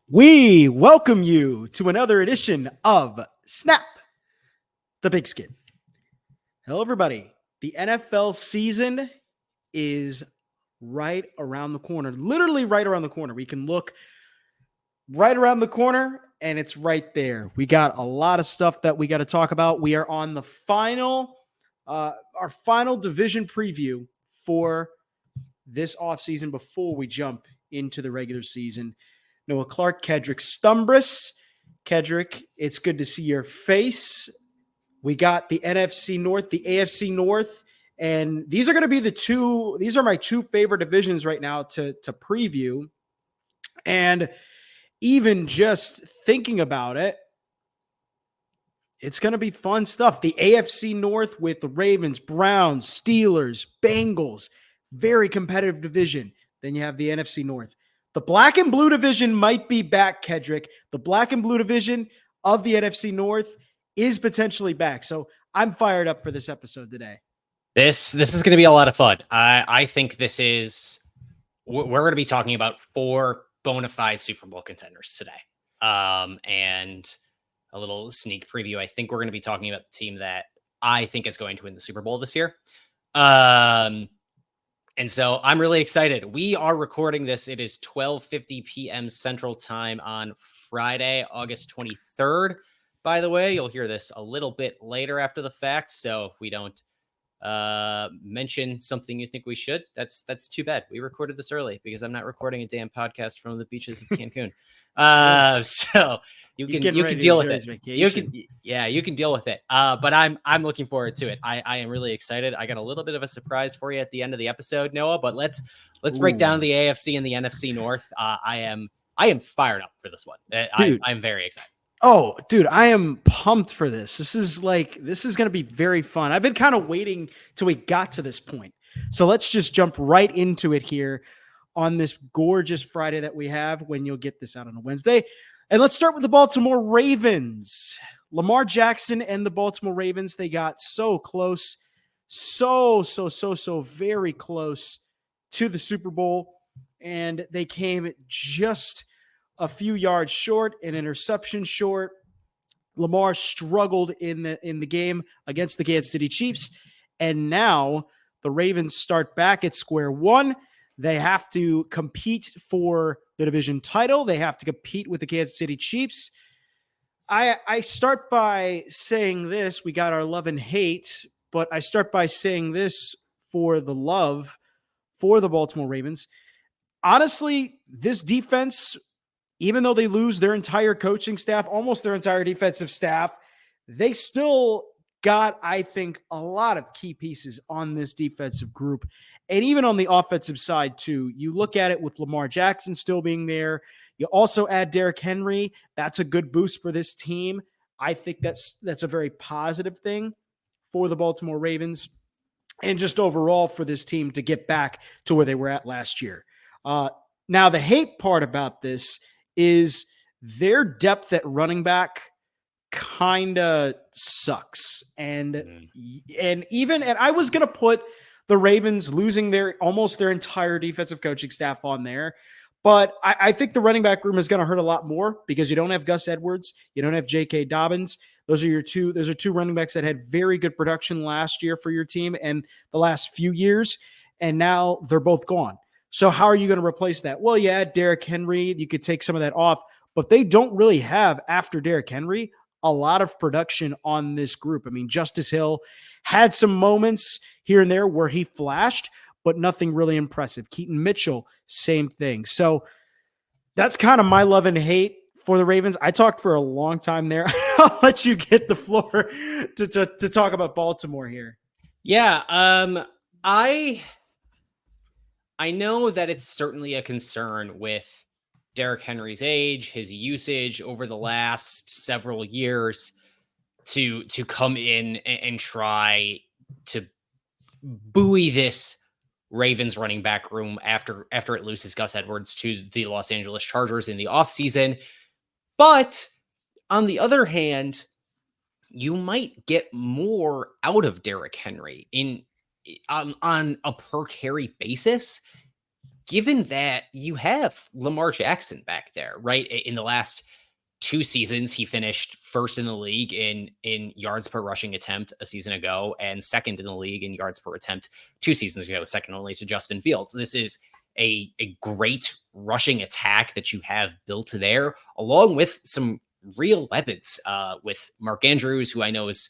We welcome you to another edition of Snap the Pigskin. Hello, everybody. The NFL season is right around the corner, literally right around the corner. We can look right around the corner and it's right there. We got a lot of stuff that we got to talk about. We are on the our final division preview for this offseason before we jump into the regular season. Noah Clark, Kedrick Stumbris. Kedrick, it's good to see your face. We got the NFC North, the AFC North, and these are going to be these are my two favorite divisions right now to preview. And even just thinking about it, it's going to be fun stuff. The AFC North with the Ravens, Browns, Steelers, Bengals, very competitive division. Then you have the NFC North. The black and blue division might be back, Kedrick. The black and blue division of the NFC North is potentially back. So I'm fired up for this episode today. This is going to be a lot of fun. I think we're going to be talking about 4 bona fide Super Bowl contenders today. And a little sneak preview. I think we're going to be talking about the team that I think is going to win the Super Bowl this year. And so I'm really excited. We are recording this. It is 12:50 p.m. Central Time on Friday, August 23rd. By the way, you'll hear this a little bit later after the fact. So if we don't mention something you think we should, that's too bad. We recorded this early because I'm not recording a damn podcast from the beaches of Cancun. So you can deal with it. You can deal with it. But I'm looking forward to it. I am really excited. I got a little bit of a surprise for you at the end of the episode, Noah, but let's break down the AFC and the NFC North. I am fired up for this one. I'm very excited. Oh, dude, I am pumped for this. This is going to be very fun. I've been kind of waiting till we got to this point. So let's just jump right into it here on this gorgeous Friday that we have when you'll get this out on a Wednesday. And let's start with the Baltimore Ravens. Lamar Jackson and the Baltimore Ravens, they got so close, so very close to the Super Bowl. And they came just a few yards short, an interception short. Lamar struggled in the game against the Kansas City Chiefs. And now the Ravens start back at square one. They have to compete for the division title. They have to compete with the Kansas City Chiefs. I start by saying this. We got our love and hate, but I start by saying this for the love for the Baltimore Ravens. Honestly, this defense, even though they lose their entire coaching staff, almost their entire defensive staff, they still got, I think, a lot of key pieces on this defensive group. And even on the offensive side, too, you look at it with Lamar Jackson still being there. You also add Derrick Henry. That's a good boost for this team. I think that's a very positive thing for the Baltimore Ravens and just overall for this team to get back to where they were at last year. Now, the hate part about this is their depth at running back kind of sucks. And I was going to put the Ravens losing almost their entire defensive coaching staff on there. But I think the running back room is going to hurt a lot more because you don't have Gus Edwards. You don't have J.K. Dobbins. Those are two running backs that had very good production last year for your team and the last few years. And now they're both gone. So how are you going to replace that? Well, you add Derrick Henry. You could take some of that off, but they don't really have, after Derrick Henry, a lot of production on this group. I mean, Justice Hill had some moments here and there where he flashed, but nothing really impressive. Keaton Mitchell, same thing. So that's kind of my love and hate for the Ravens. I talked for a long time there. I'll let you get the floor to talk about Baltimore here. Yeah, I know that it's certainly a concern with Derrick Henry's age, his usage over the last several years to come in and try to buoy this Ravens running back room after it loses Gus Edwards to the Los Angeles Chargers in the offseason. But on the other hand, you might get more out of Derrick Henry on a per carry basis given that you have Lamar Jackson back there, right? In the last 2 seasons, he finished first in the league in yards per rushing attempt a season ago, and second in the league in yards per attempt 2 seasons ago, second only to Justin Fields. This is a great rushing attack that you have built there, along with some real weapons with Mark Andrews, who I know was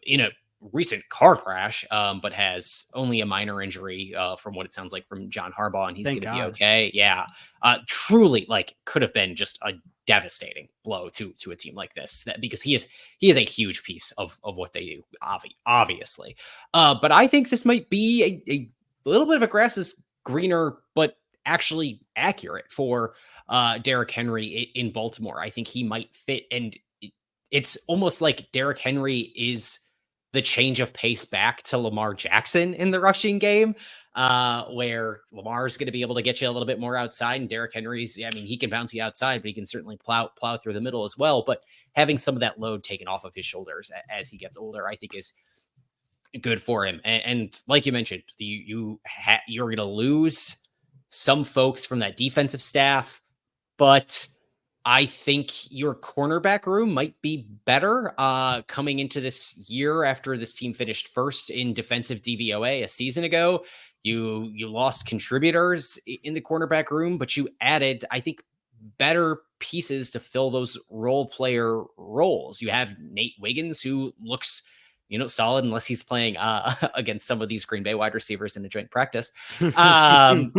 in a recent car crash, but has only a minor injury from what it sounds like from John Harbaugh, and he's going to be okay. Yeah, truly, like, could have been just a devastating blow to a team like this, because he is a huge piece of what they do, obviously. But I think this might be a little bit of a grass is greener, but actually accurate for Derrick Henry in Baltimore. I think he might fit, and it's almost like Derrick Henry is the change of pace back to Lamar Jackson in the rushing game, where Lamar's going to be able to get you a little bit more outside, and Derrick Henry's, I mean, he can bounce you outside, but he can certainly plow through the middle as well. But having some of that load taken off of his shoulders as he gets older, I think is good for him. And like you mentioned, you're going to lose some folks from that defensive staff, but I think your cornerback room might be better coming into this year after this team finished first in defensive DVOA a season ago. You lost contributors in the cornerback room, but you added, I think, better pieces to fill those role player roles. You have Nate Wiggins, who looks, solid, unless he's playing against some of these Green Bay wide receivers in a joint practice. You had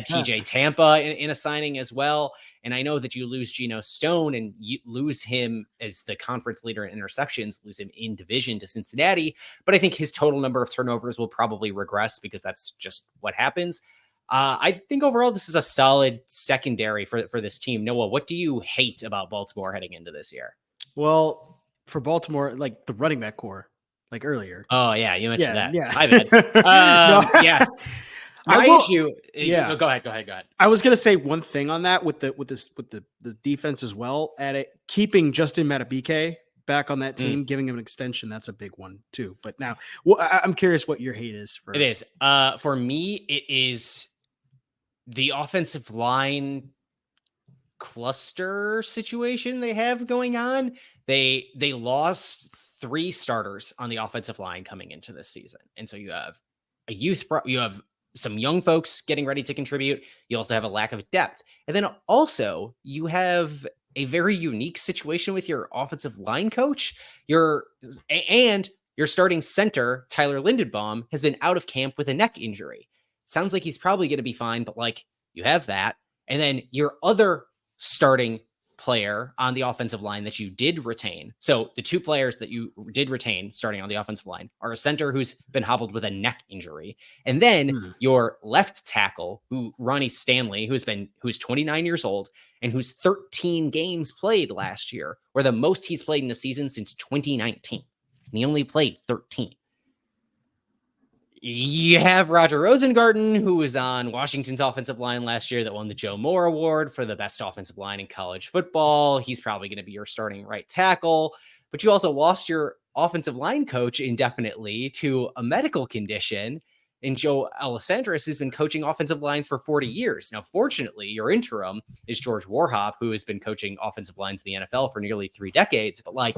TJ Tampa in a signing as well. And I know that you lose Geno Stone, and you lose him as the conference leader in interceptions, lose him in division to Cincinnati. But I think his total number of turnovers will probably regress, because that's just what happens. I think overall, this is a solid secondary for this team. Noah, what do you hate about Baltimore heading into this year? Well, for Baltimore, like the running back core, like earlier. Oh yeah, you mentioned that. Yeah. My bad. Yes. My issue. Yeah. Go ahead. I was gonna say one thing on that with the defense as well. Keeping Justin Madubuike back on that team, giving him an extension, that's a big one too. But now, I'm curious what your hate is for. It is. For me, it is the offensive line cluster situation they have going on. They lost 3 starters on the offensive line coming into this season. And so you have you have some young folks getting ready to contribute. You also have a lack of depth. And then also you have a very unique situation with your offensive line coach. Your starting center, Tyler Lindenbaum, has been out of camp with a neck injury. Sounds like he's probably going to be fine, but like, you have that. And then your other starting player on the offensive line that you did retain. So the 2 players that you did retain starting on the offensive line are a center who's been hobbled with a neck injury. And then your left tackle, Ronnie Stanley, who's 29 years old and who's 13 games played last year, or the most he's played in a season since 2019. And he only played 13. You have Roger Rosengarten, who was on Washington's offensive line last year that won the Joe Moore Award for the best offensive line in college football. He's probably going to be your starting right tackle. But you also lost your offensive line coach indefinitely to a medical condition in Joe Alessandris, who's been coaching offensive lines for 40 years. Now, fortunately, your interim is George Warhop, who has been coaching offensive lines in the NFL for nearly 3 decades. But like,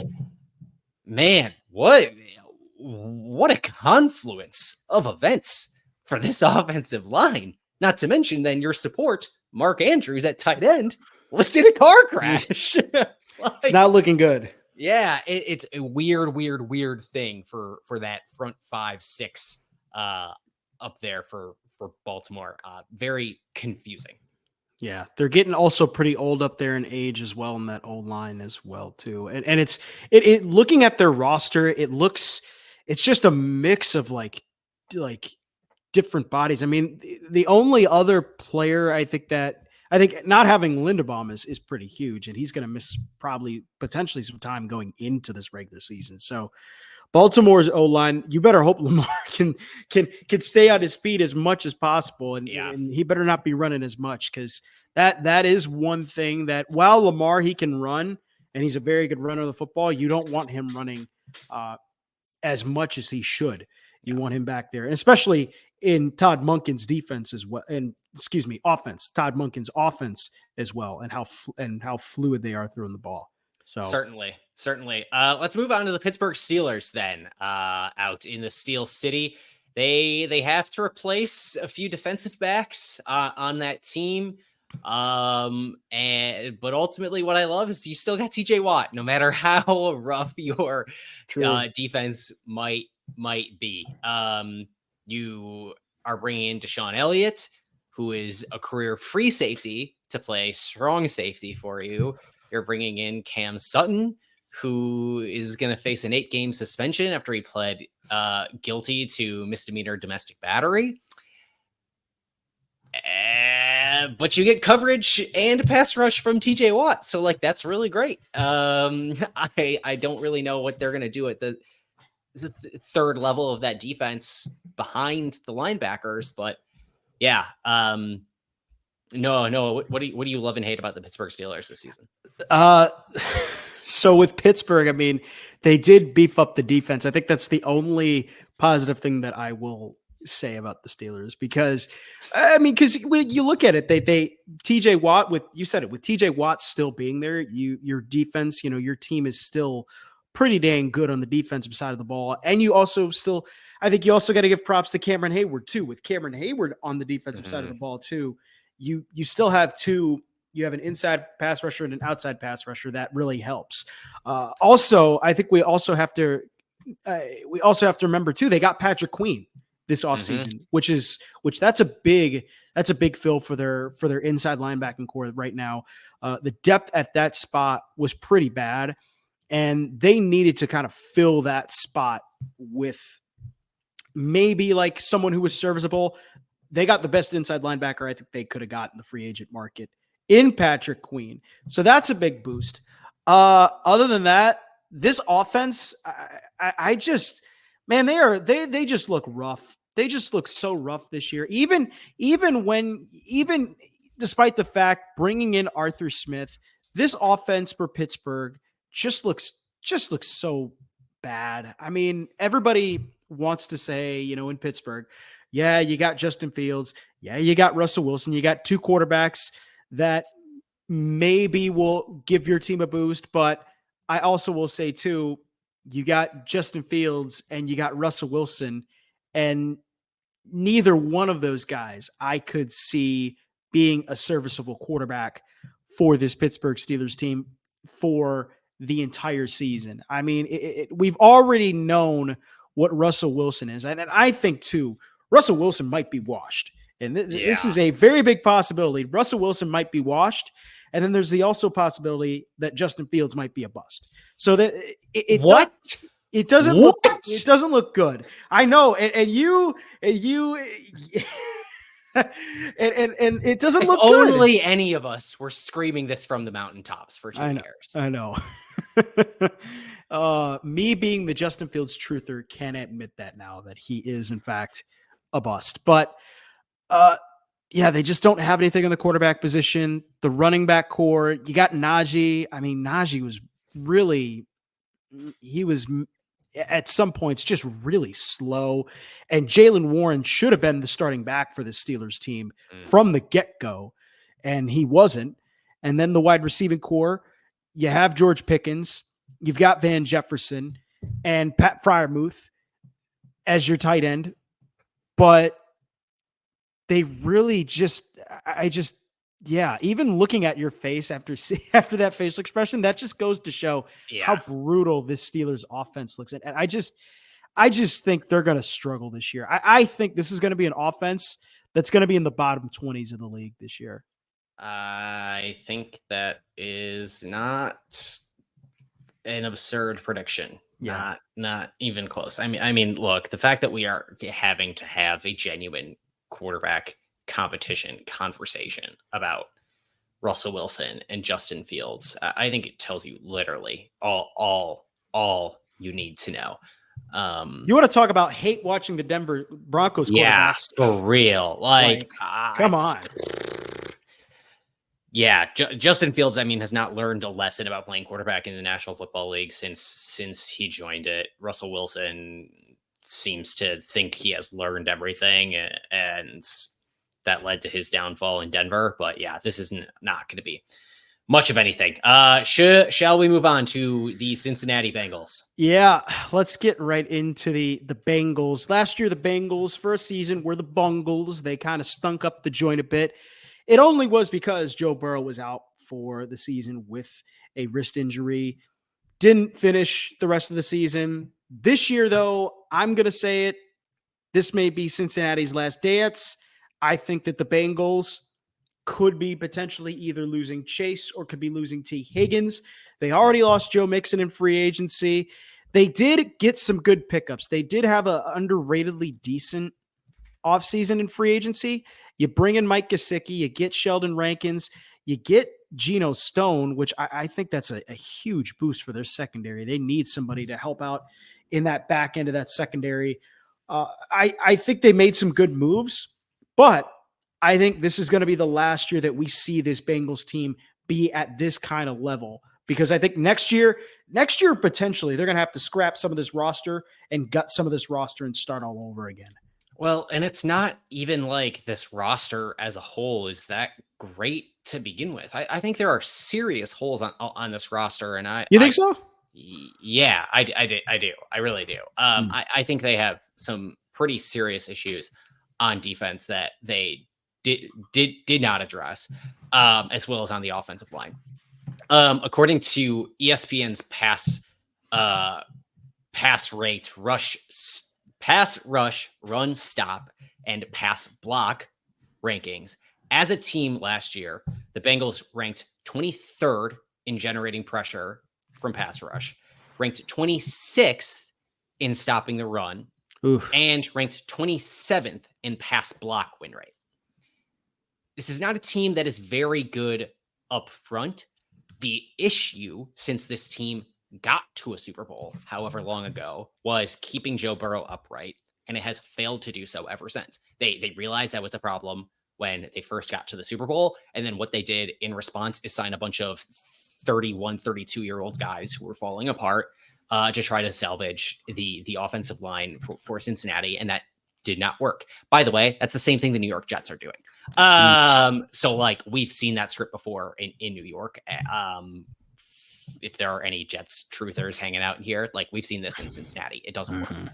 man, what a confluence of events for this offensive line. Not to mention then your support, Mark Andrews at tight end, was in a car crash. It's not looking good. Yeah, it's a weird thing for that front 5-6 up there for Baltimore. Very confusing. Yeah, they're getting also pretty old up there in age as well in that old line as well too. And it's looking at their roster, it's just a mix of like different bodies. I mean, the only other player I think not having Linderbaum is pretty huge, and he's going to miss potentially some time going into this regular season. So Baltimore's O-line, you better hope Lamar can stay on his feet as much as possible, and he better not be running as much, because that is one thing that while Lamar, he can run and he's a very good runner of the football, you don't want him running as much as he should. You want him back there, and especially in Todd Monken's defense as well, and offense, Todd Monken's offense as well, and how fluid they are throwing the ball. So certainly. Let's move on to the Pittsburgh Steelers then. Out in the Steel City, they have to replace a few defensive backs on that team. But ultimately what I love is you still got TJ Watt, no matter how rough your defense might be. You are bringing in Deshaun Elliott, who is a career free safety to play strong safety for you. You're bringing in Cam Sutton, who is going to face an 8-game suspension after he pled guilty to misdemeanor domestic battery. But you get coverage and pass rush from TJ Watt. So like, that's really great. I don't really know what they're going to do at the third level of that defense behind the linebackers, but yeah. No. What do you love and hate about the Pittsburgh Steelers this season? So with Pittsburgh, I mean, they did beef up the defense. I think that's the only positive thing that I will say about the Steelers, because when you look at it, they TJ Watt, with TJ Watt still being there, your defense, your team is still pretty dang good on the defensive side of the ball. And you also I think you also got to give props to Cameron Hayward too. With Cameron Hayward on the defensive side of the ball too, you still have you have an inside pass rusher and an outside pass rusher that really helps. Also, I think we also have to remember too, they got Patrick Queen this offseason, which that's a big fill for their inside linebacking core right now. The depth at that spot was pretty bad, and they needed to kind of fill that spot with maybe like someone who was serviceable. They got the best inside linebacker I think they could have got in the free agent market in Patrick Queen. So that's a big boost. Other than that, this offense, they just look rough. They just look so rough this year. Even despite the fact bringing in Arthur Smith, this offense for Pittsburgh just looks so bad. I mean, everybody wants to say, in Pittsburgh, yeah, you got Justin Fields. Yeah, you got Russell Wilson. You got two quarterbacks that maybe will give your team a boost. But I also will say too, you got Justin Fields and you got Russell Wilson, and neither one of those guys I could see being a serviceable quarterback for this Pittsburgh Steelers team for the entire season. I mean, we've already known what Russell Wilson is. And I think too, Russell Wilson might be washed. And this is a very big possibility. Russell Wilson might be washed. And then there's the also possibility that Justin Fields might be a bust. So that it doesn't look good. I know. And it doesn't look good. Only any of us were screaming this from the mountaintops for 2 years. I know. Me being the Justin Fields truther can admit that now, that he is in fact a bust. But they just don't have anything in the quarterback position. The running back core, you got Najee. I mean, Najee was at some points just really slow. And Jaylen Warren should have been the starting back for the Steelers team from the get-go, and he wasn't. And then the wide receiving core, you have George Pickens, you've got Van Jefferson and Pat Freiermuth as your tight end. But they really even looking at your face after that facial expression, that just goes to show how brutal this Steelers offense looks. And I just think they're going to struggle this year. I think this is going to be an offense that's going to be in the bottom 20s of the league this year. I think that is not an absurd prediction. Yeah. Not even close. I mean, look, the fact that we are having to have a genuine quarterback competition conversation about Russell Wilson and Justin Fields, I think it tells you literally all you need to know. You want to talk about hate watching the Denver Broncos quarterbacks? Yeah, for real. Like come on. Yeah, Justin Fields, has not learned a lesson about playing quarterback in the National Football League since he joined it. Russell Wilson, seems to think he has learned everything, and that led to his downfall in Denver. But yeah, this is not going to be much of anything. Shall we move on to the Cincinnati Bengals? Yeah, let's get right into the Bengals. Last year, the Bengals for a season were the Bungles. They kind of stunk up the joint a bit. It only was because Joe Burrow was out for the season with a wrist injury. Didn't finish the rest of the season. This year, though, I'm going to say it. This may be Cincinnati's last dance. I think that the Bengals could be potentially either losing Chase or could be losing T. Higgins. They already lost Joe Mixon in free agency. They did get some good pickups. They did have an underratedly decent offseason in free agency. You bring in Mike Gesicki, you get Sheldon Rankins, you get Geno Stone, which I think that's a huge boost for their secondary. They need somebody to help out in that back end of that secondary. I think they made some good moves, but I think this is going to be the last year that we see this Bengals team be at this kind of level, because I think next year, potentially they're going to have to scrap some of this roster and gut some of this roster and start all over again. Well, and it's not even like this roster as a whole is that great to begin with. I think there are serious holes on this roster, and you think so? Yeah, I do. I really do. I think they have some pretty serious issues on defense that they did not address, as well as on the offensive line. According to ESPN's pass rate, pass rush, run stop, and pass block rankings, as a team last year, the Bengals ranked 23rd in generating pressure from pass rush, ranked 26th in stopping the run, and ranked 27th in pass block win rate. This is not a team that is very good up front. The issue, since this team got to a Super Bowl however long ago, was keeping Joe Burrow upright, and it has failed to do so ever since. They realized that was a problem when they first got to the Super Bowl, and then what they did in response is sign a bunch of 31, 32-year-old guys who were falling apart to try to salvage the offensive line for Cincinnati, and that did not work. By the way, that's the same thing the New York Jets are doing. So like we've seen that script before in New York. If there are any Jets truthers hanging out here, like we've seen this in Cincinnati. It doesn't work.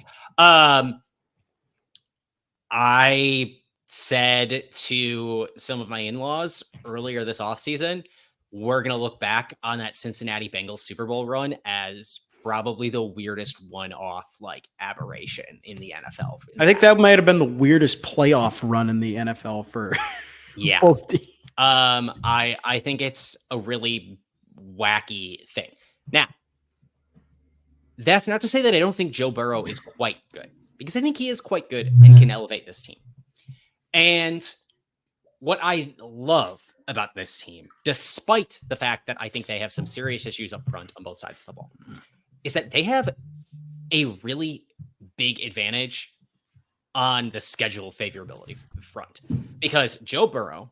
I said to some of my in-laws earlier this offseason, we're going to look back on that Cincinnati Bengals Super Bowl run as probably the weirdest one-off like aberration in the NFL. I think that might have been the weirdest playoff run in the NFL for both teams. I think it's a really wacky thing. Now, that's not to say that I don't think Joe Burrow is quite good, because I think he is quite good and can elevate this team. And what I love about this team, despite the fact that I think they have some serious issues up front on both sides of the ball, is that they have a really big advantage on the schedule favorability front, because Joe Burrow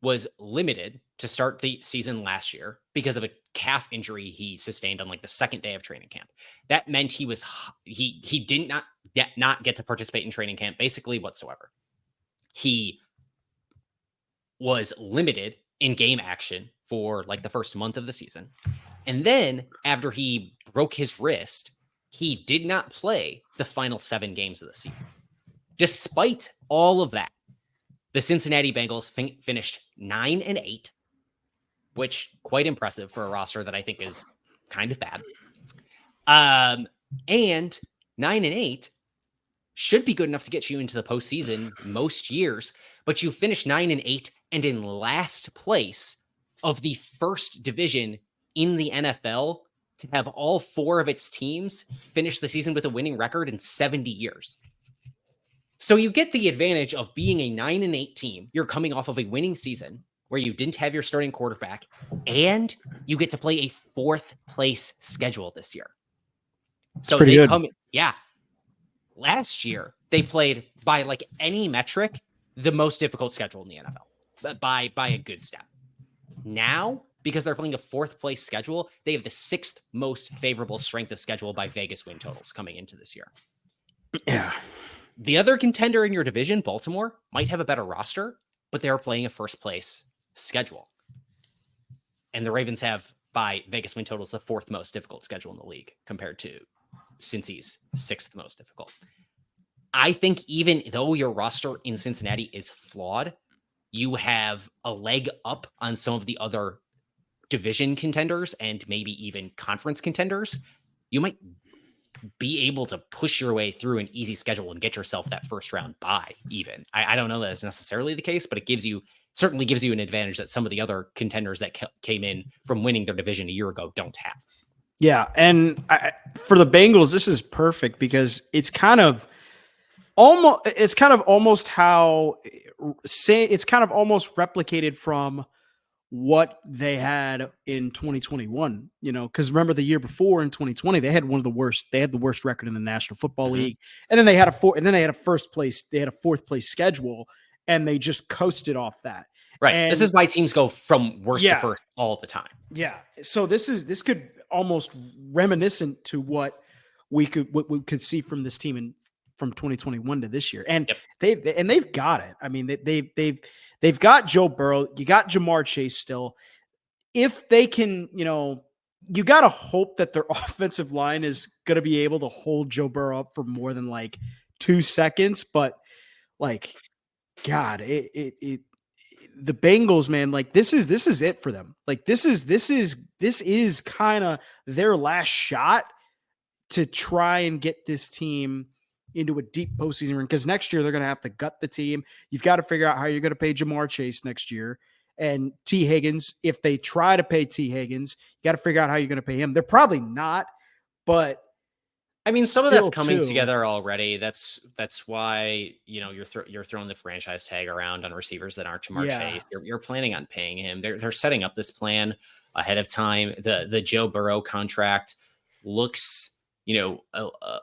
was limited to start the season last year because of a calf injury he sustained on like the second day of training camp. That meant he did not get to participate in training camp basically whatsoever. He was limited in game action for like the first month of the season. And then after he broke his wrist, he did not play the final 7 games of the season. Despite all of that, the Cincinnati Bengals finished 9-8, which quite impressive for a roster that I think is kind of bad. And 9-8 should be good enough to get you into the postseason most years, but you finished 9-8 and in last place of the first division in the NFL to have all 4 of its teams finish the season with a winning record in 70 years. So you get the advantage of being a 9-8 team. You're coming off of a winning season where you didn't have your starting quarterback, and you get to play a 4th place schedule this year. So pretty good. Last year, they played by like any metric, the most difficult schedule in the NFL, but by a good step. Now, because they're playing a 4th place schedule, they have the 6th most favorable strength of schedule by Vegas win totals coming into this year. Yeah. The other contender in your division, Baltimore, might have a better roster, but they're playing a first place schedule. And the Ravens have, by Vegas win totals, the 4th most difficult schedule in the league compared to Cincy's 6th most difficult. I think even though your roster in Cincinnati is flawed, you have a leg up on some of the other division contenders and maybe even conference contenders. You might be able to push your way through an easy schedule and get yourself that first round bye even. I don't know that it's necessarily the case, but it certainly gives you an advantage that some of the other contenders that came in from winning their division a year ago don't have. Yeah. And for the Bengals, this is perfect because it's kind of almost replicated from what they had in 2021, because remember the year before in 2020, they had the worst record in the National Football League. And then they had a fourth place schedule and they just coasted off that. Right. And this is why teams go from worst to first all the time. Yeah. So this could almost reminiscent to what we could see from this team from 2021 to this year. And they've got it. I mean, they've got Joe Burrow. You got Jamar Chase still. If they can, you got to hope that their offensive line is going to be able to hold Joe Burrow up for more than 2 seconds. But God, the Bengals, man, this is it for them. This is kind of their last shot to try and get this team into a deep postseason run, because next year they're going to have to gut the team. You've got to figure out how you're going to pay Jamar Chase next year. And T. Higgins, if they try to pay T. Higgins, you got to figure out how you're going to pay him. They're probably not, but I mean, some of that's coming together already. That's why, you're throwing the franchise tag around on receivers that aren't Jamar Chase. You're planning on paying him. They're setting up this plan ahead of time. The Joe Burrow contract looks, a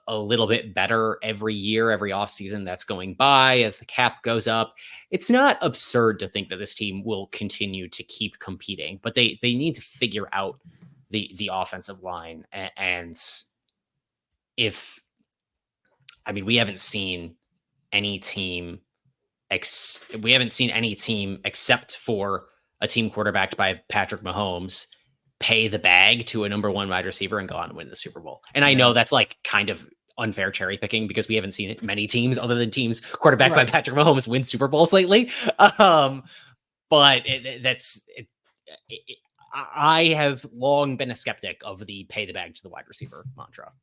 little bit better every year, every offseason that's going by as the cap goes up. It's not absurd to think that this team will continue to keep competing, but they need to figure out the offensive line. And we haven't seen any team except for a team quarterbacked by Patrick Mahomes pay the bag to a number 1 wide receiver and go on and win the Super Bowl. And I know that's kind of unfair cherry picking because we haven't seen many teams other than teams quarterbacked by Patrick Mahomes win Super Bowls lately. But I have long been a skeptic of the pay the bag to the wide receiver mantra.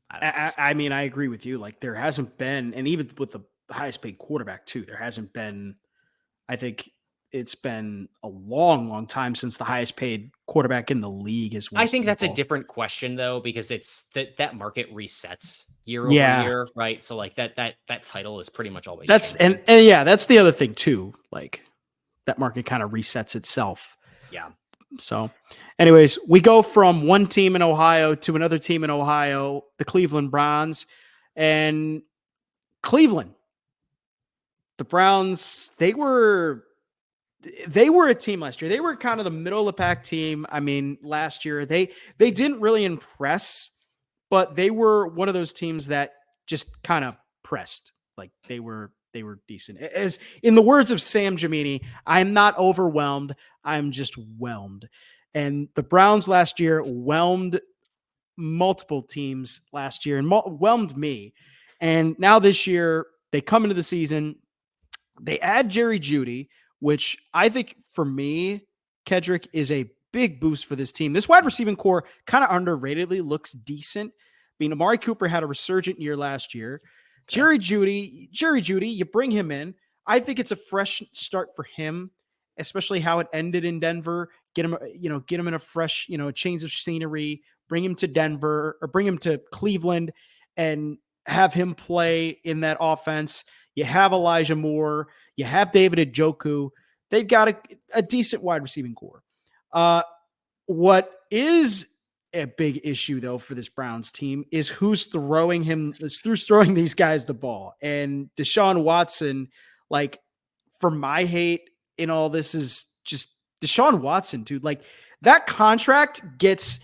I mean, I agree with you. There hasn't been, and even with the highest paid quarterback too, there hasn't been, I think it's been a long, long time since the highest paid quarterback in the league is. I think that's a different question though, because it's that market resets year over year, right? So that title is pretty much always changing. and that's the other thing too. That market kind of resets itself. Yeah. So anyways, we go from one team in Ohio to another team in Ohio, the Cleveland Browns. And Cleveland, the Browns, they were a team last year. They were kind of the middle of the pack team. I mean, last year they didn't really impress, but they were one of those teams that just kind of pressed. They were decent. As in the words of Sam Gemini, I'm not overwhelmed. I'm just whelmed. And the Browns last year whelmed multiple teams last year and whelmed me. And now this year they come into the season, they add Jerry Jeudy, which I think for me, Kedrick, is a big boost for this team. This wide receiving core kind of underratedly looks decent. I mean, Amari Cooper had a resurgent year last year. Okay. Jerry Jeudy, you bring him in. I think it's a fresh start for him, especially how it ended in Denver. Get him in a fresh, change of scenery, bring him to Denver or bring him to Cleveland and have him play in that offense. You have Elijah Moore. You have David Njoku. They've got a decent wide receiving core. What is a big issue, though, for this Browns team is who's throwing these guys the ball. And Deshaun Watson, for my hate in all this is just Deshaun Watson, dude. That contract gets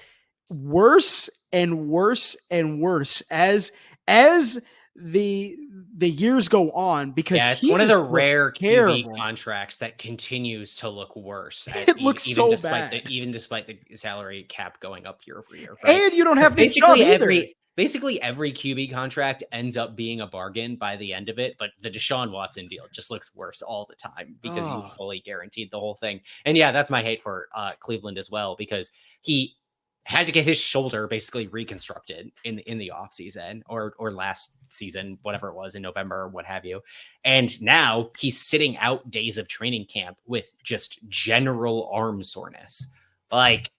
worse and worse and worse as as the years go on, because Yeah, it's he one of the just looks rare QB terrible. contracts that continues to look worse. It looks so bad. Even despite the salary cap going up year over year, right? And you don't have Nick Chubb either. Basically every QB contract ends up being a bargain by the end of it, but the Deshaun Watson deal just looks worse all the time because you fully guaranteed the whole thing. And yeah, that's my hate for Cleveland as well, because he had to get his shoulder basically reconstructed in the offseason or last season, whatever it was, in November or what have you. And now he's sitting out days of training camp with just general arm soreness. Like,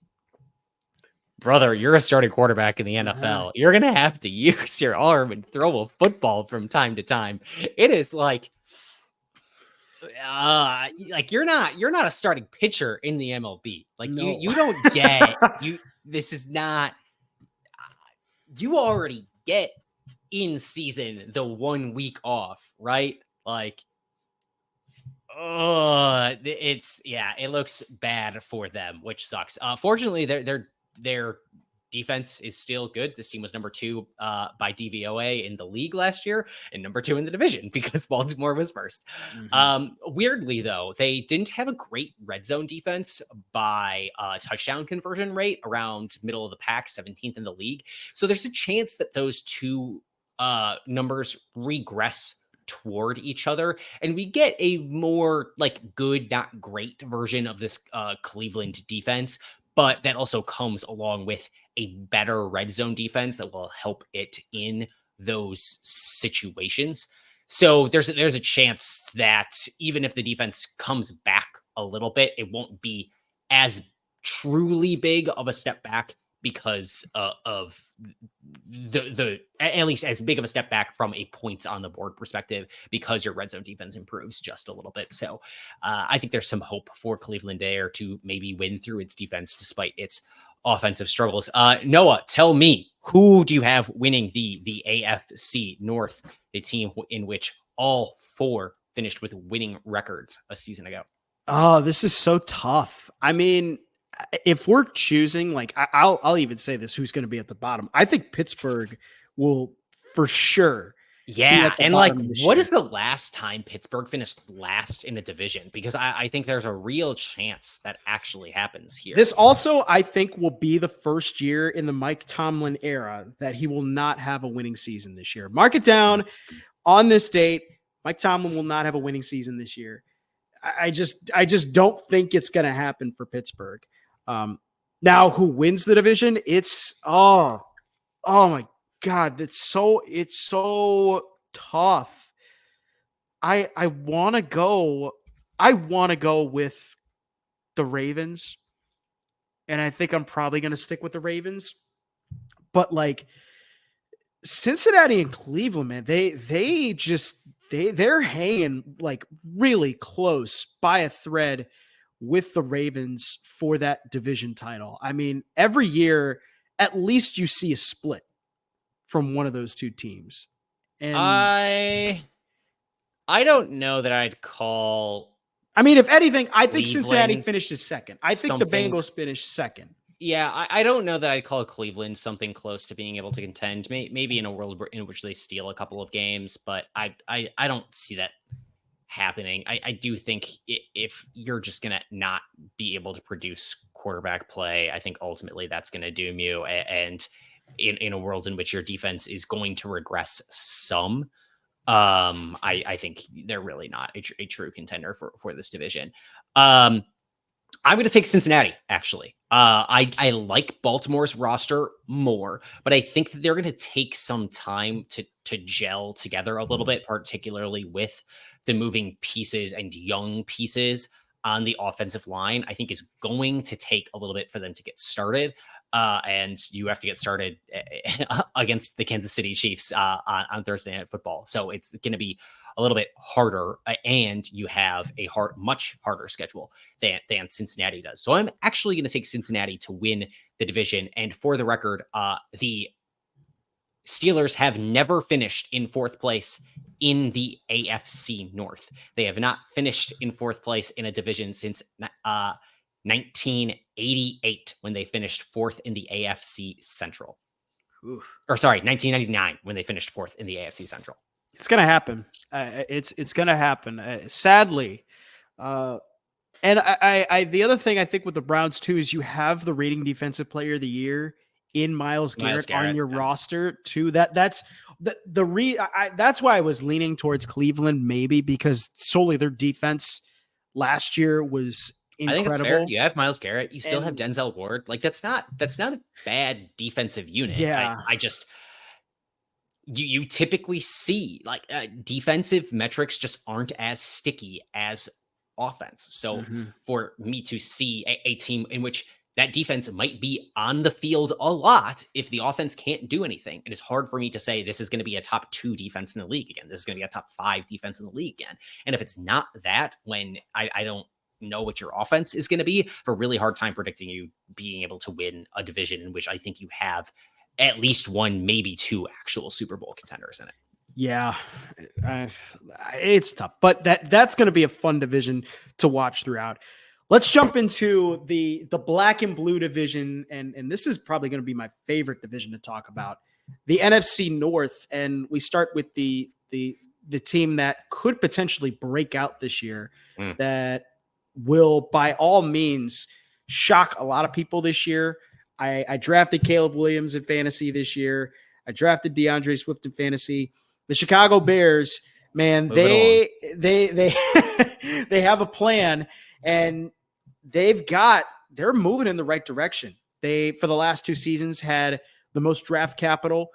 brother, you're a starting quarterback in the NFL. You're going to have to use your arm and throw a football from time to time. It is like you're not a starting pitcher in the MLB. Like, no. you don't get this is not, you already get in season the 1 week off, right? Like, it looks bad for them, which sucks. Fortunately, their defense is still good. This team was number 2 by DVOA in the league last year and number 2 in the division because Baltimore was first. Weirdly, though, they didn't have a great red zone defense by touchdown conversion rate, around middle of the pack, 17th in the league. So there's a chance that those two numbers regress toward each other, and we get a more like good, not great version of this Cleveland defense. But that also comes along with a better red zone defense that will help it in those situations. So there's a chance that even if the defense comes back a little bit, it won't be as truly big of a step back because of the at least as big of a step back from a points on the board perspective, because your red zone defense improves just a little bit. So I think there's some hope for Cleveland Air to maybe win through its defense despite its offensive struggles. Noah, tell me, who do you have winning the AFC North, the team in which all 4 finished with winning records a season ago? Oh, this is so tough. I mean, if we're choosing, like, I'll even say this, who's going to be at the bottom. I think Pittsburgh will for sure. Yeah. And like, what is the last time Pittsburgh finished last in a division? Because I think there's a real chance that actually happens here. This also, I think, will be the first year in the Mike Tomlin era that he will not have a winning season this year. Mark it down on this date. Mike Tomlin will not have a winning season this year. I just don't think it's going to happen for Pittsburgh. Now, who wins the division? It's oh my God, it's so tough. I want to go with the Ravens, and I think I'm probably going to stick with the Ravens. But like Cincinnati and Cleveland, man, they're hanging like really close by a thread with the Ravens for that division title. I mean, every year, at least you see a split from one of those two teams. And I don't know that I'd call. I mean, if anything, I think Cincinnati finishes second. I think the Bengals finished second. Yeah, I don't know that I'd call Cleveland something close to being able to contend. Maybe in a world in which they steal a couple of games, but I don't see that happening. I do think if you're just going to not be able to produce quarterback play, I think ultimately that's going to doom you. And in a world in which your defense is going to regress some, I think they're really not a true contender for this division. I'm going to take Cincinnati, actually. I like Baltimore's roster more, but I think that they're going to take some time to gel together a little bit, particularly with the moving pieces and young pieces on the offensive line. I think is going to take a little bit for them to get started. And you have to get started against the Kansas City Chiefs on Thursday Night Football. So it's going to be a little bit harder, and you have a much harder schedule than Cincinnati does. So I'm actually going to take Cincinnati to win the division. And for the record, the Steelers have never finished in 4th place in the AFC North. They have not finished in 4th place in a division since 1988, when they finished 4th in the AFC Central. Oof. Or sorry, 1999 when they finished 4th in the AFC Central. It's gonna happen. It's gonna happen. Sadly, and I the other thing I think with the Browns too is you have the reigning defensive player of the year in Myles Garrett on your roster too. That's that's why I was leaning towards Cleveland maybe because solely their defense last year was incredible. I think it's fair. You have Myles Garrett. You still have Denzel Ward. Like that's not a bad defensive unit. Yeah. I just you typically see like defensive metrics just aren't as sticky as offense. So for me to see a team in which that defense might be on the field a lot if the offense can't do anything, it is hard for me to say this is going to be a top 2 defense in the league again. This is going to be a top 5 defense in the league again. And if it's not that, when I don't know what your offense is going to be, for a really hard time predicting you being able to win a division in which I think you have at least 1, maybe 2 actual Super Bowl contenders in it. Yeah, it's tough, but that's going to be a fun division to watch throughout. Let's jump into the black and blue division, and this is probably going to be my favorite division to talk about, the NFC North, and we start with the team that could potentially break out this year, that will by all means shock a lot of people this year. I drafted Caleb Williams in fantasy this year. I drafted DeAndre Swift in fantasy. The Chicago Bears, man, they have a plan, and they're moving in the right direction. They, for the last 2 seasons, had the most draft capital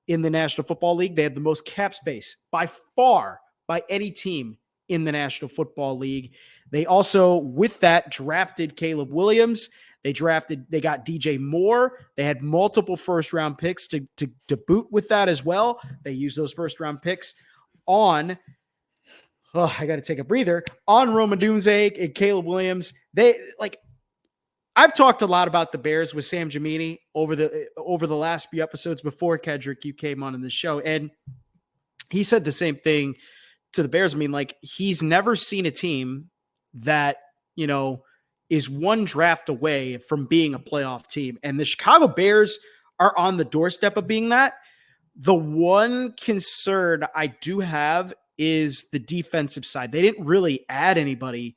in the National Football League. They had the most cap space by far by any team in the National Football League. They also, with that, drafted Caleb Williams. They got DJ Moore. They had multiple first-round picks to boot with that as well. They used those first-round picks on, I got to take a breather, on Rome Odunze and Caleb Williams. I've talked a lot about the Bears with Sam Gemini over the last few episodes before, Kedrick, you came on in the show, and he said the same thing to the Bears. I mean, like, he's never seen a team that, is 1 draft away from being a playoff team. And the Chicago Bears are on the doorstep of being that. The one concern I do have is the defensive side. They didn't really add anybody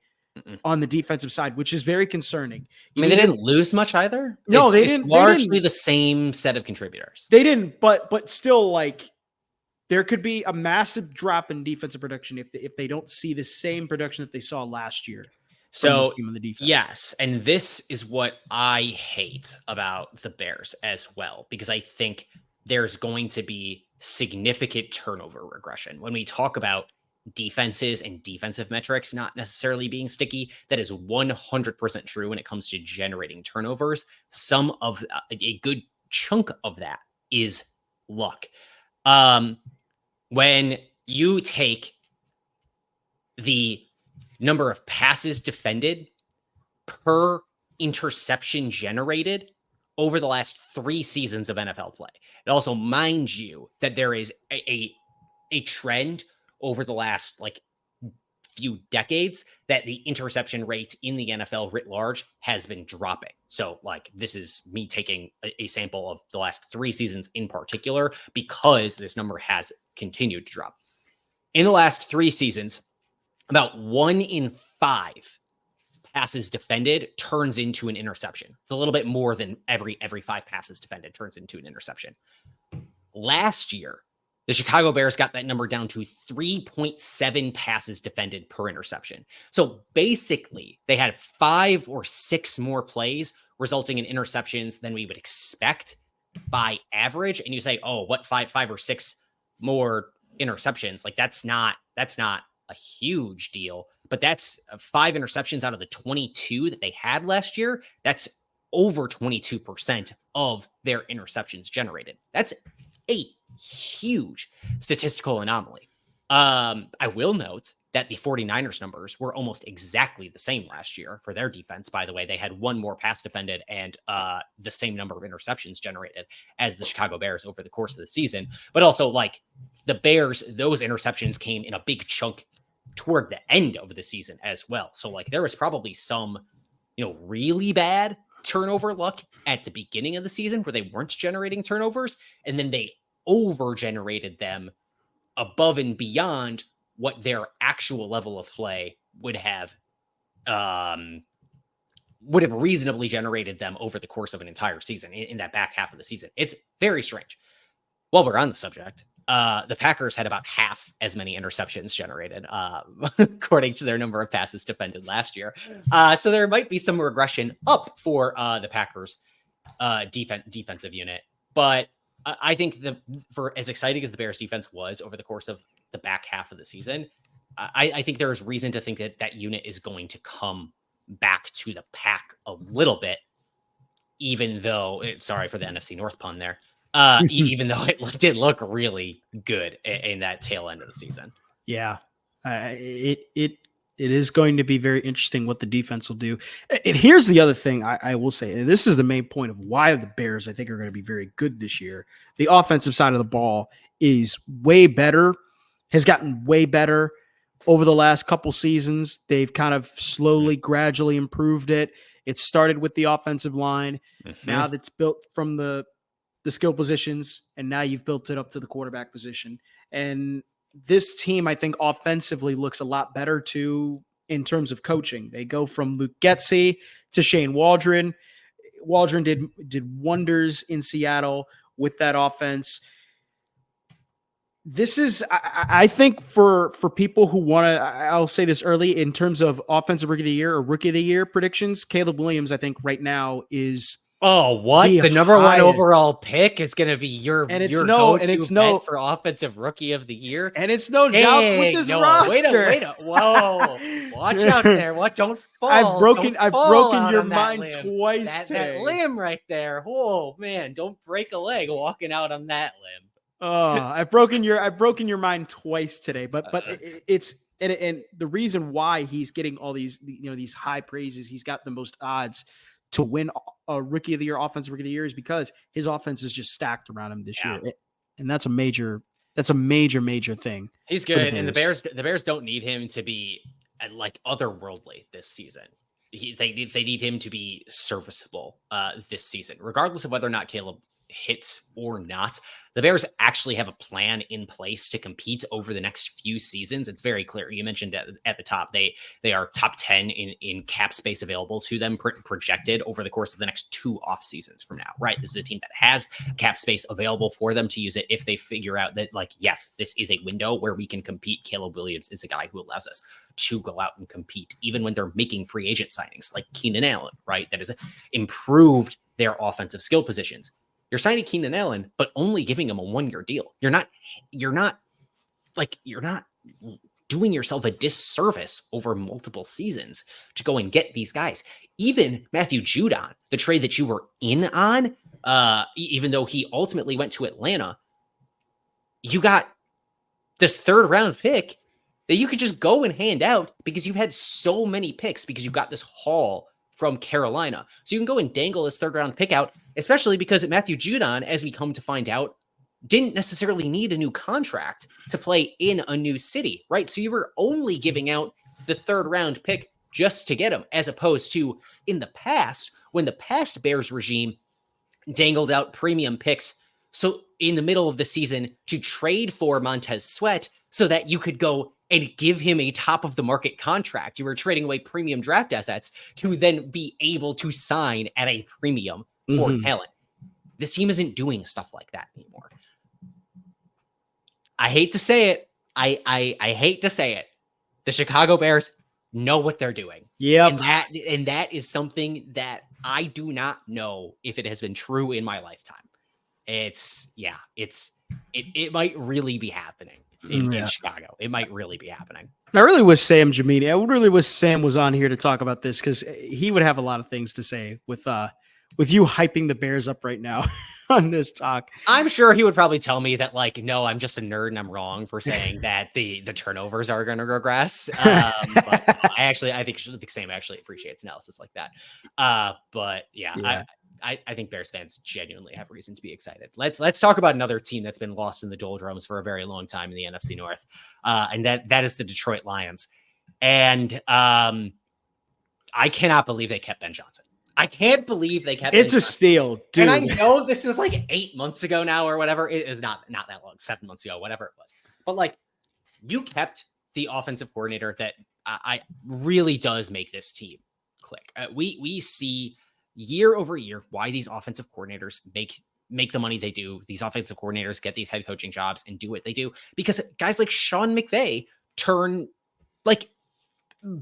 on the defensive side, which is very concerning. They didn't lose much either. No, they didn't. It's largely the same set of contributors. They didn't, but still, like, there could be a massive drop in defensive production if they don't see the same production that they saw last year. So, yes, and this is what I hate about the Bears as well, because I think there's going to be significant turnover regression. When we talk about defenses and defensive metrics not necessarily being sticky, that is 100% true when it comes to generating turnovers. Some of a good chunk of that is luck. When you take the number of passes defended per interception generated over the last 3 seasons of NFL play. And also, mind you, that there is a trend over the last few decades that the interception rate in the NFL writ large has been dropping. So this is me taking a sample of the last 3 seasons in particular, because this number has continued to drop. In the last 3 seasons, about 1 in 5 passes defended turns into an interception. It's a little bit more than every 5 passes defended turns into an interception. Last year, the Chicago Bears got that number down to 3.7 passes defended per interception. So basically, they had 5 or 6 more plays resulting in interceptions than we would expect by average. And you say, oh, what 5 or 6 more interceptions? That's not a huge deal, but that's 5 interceptions out of the 22 that they had last year. That's over 22% of their interceptions generated. That's a huge statistical anomaly. I will note that the 49ers numbers were almost exactly the same last year for their defense. By the way, they had 1 more pass defended and the same number of interceptions generated as the Chicago Bears over the course of the season. But also, the Bears, those interceptions came in a big chunk toward the end of the season as well. So there was probably some, really bad turnover luck at the beginning of the season where they weren't generating turnovers, and then they over-generated them above and beyond what their actual level of play would have reasonably generated them over the course of an entire season in that back half of the season. It's very strange. While we're on the subject, the Packers had about half as many interceptions generated, according to their number of passes defended last year. So there might be some regression up for the Packers defensive unit. But I think for as exciting as the Bears defense was over the course of the back half of the season, I think there is reason to think that unit is going to come back to the pack a little bit, even though sorry for the NFC North pun there. Even though it did look really good in that tail end of the season. Yeah, it is going to be very interesting what the defense will do. And here's the other thing I will say, and this is the main point of why the Bears, I think, are going to be very good this year. The offensive side of the ball is way better, has gotten way better over the last couple seasons. They've kind of slowly, gradually improved it. It started with the offensive line. Now that's built from the skill positions, and now you've built it up to the quarterback position. And this team, I think, offensively looks a lot better too in terms of coaching. They go from Luke Getsy to Shane Waldron. Waldron did wonders in Seattle with that offense. This is, I think, for people who want to, I'll say this early, in terms of offensive rookie of the year or rookie of the year predictions, Caleb Williams, I think right now is the number one overall pick is going to be your go-to bet for offensive rookie of the year, and it's no doubt with this roster. Wait, whoa! Watch out there! Don't fall! I've broken your mind twice today. That limb right there. Oh man! Don't break a leg walking out on that limb. I've broken your mind twice today, but it's and the reason why he's getting all these these high praises, he's got the most odds to win a rookie of the year, offensive rookie of the year, is because his offense is just stacked around him this year, and that's a major thing. He's good, and the Bears don't need him to be like otherworldly this season. They need him to be serviceable this season, regardless of whether or not Caleb hits or not. The Bears actually have a plan in place to compete over the next few seasons. It's very clear. You mentioned at the top, they are top 10 in cap space available to them projected over the course of the next 2 off seasons from now, right? This is a team that has cap space available for them to use it if they figure out that, like, yes, this is a window where we can compete. Caleb Williams is a guy who allows us to go out and compete, even when they're making free agent signings like Keenan Allen, right? That has improved their offensive skill positions. You're signing Keenan Allen, but only giving him a 1-year deal. You're not doing yourself a disservice over multiple seasons to go and get these guys. Even Matthew Judon, the trade that you were in on, even though he ultimately went to Atlanta, you got this 3rd round pick that you could just go and hand out because you've had so many picks because you got this haul from Carolina. So you can go and dangle this 3rd round pick out, especially because Matthew Judon, as we come to find out, didn't necessarily need a new contract to play in a new city, right? So you were only giving out the 3rd round pick just to get him, as opposed to in the past, when the past Bears regime dangled out premium picks. So in the middle of the season to trade for Montez Sweat so that you could go and give him a top of the market contract. You were trading away premium draft assets to then be able to sign at a premium for talent. This team isn't doing stuff like that anymore. I hate to say it. I hate to say it. The Chicago Bears know what they're doing. Yeah. And that is something that I do not know if it has been true in my lifetime. It might really be happening in Chicago. It might really be happening. I really wish Sam Jamini, I really wish Sam was on here to talk about this, because he would have a lot of things to say with you hyping the Bears up right now on this talk. I'm sure he would probably tell me that, like, no, I'm just a nerd and I'm wrong for saying that the turnovers are going to regress. But I think Sam actually appreciates analysis like that. But yeah. I think Bears fans genuinely have reason to be excited. Let's talk about another team that's been lost in the doldrums for a very long time in the NFC North, and that is the Detroit Lions. And I cannot believe they kept Ben Johnson. I can't believe they kept It's a steal, dude. And I know this was like 8 months ago now or whatever. It is not that long, 7 months ago, whatever it was. But like, you kept the offensive coordinator that I really does make this team click. We see year over year why these offensive coordinators make the money they do. These offensive coordinators get these head coaching jobs and do what they do because guys like Sean McVay turn like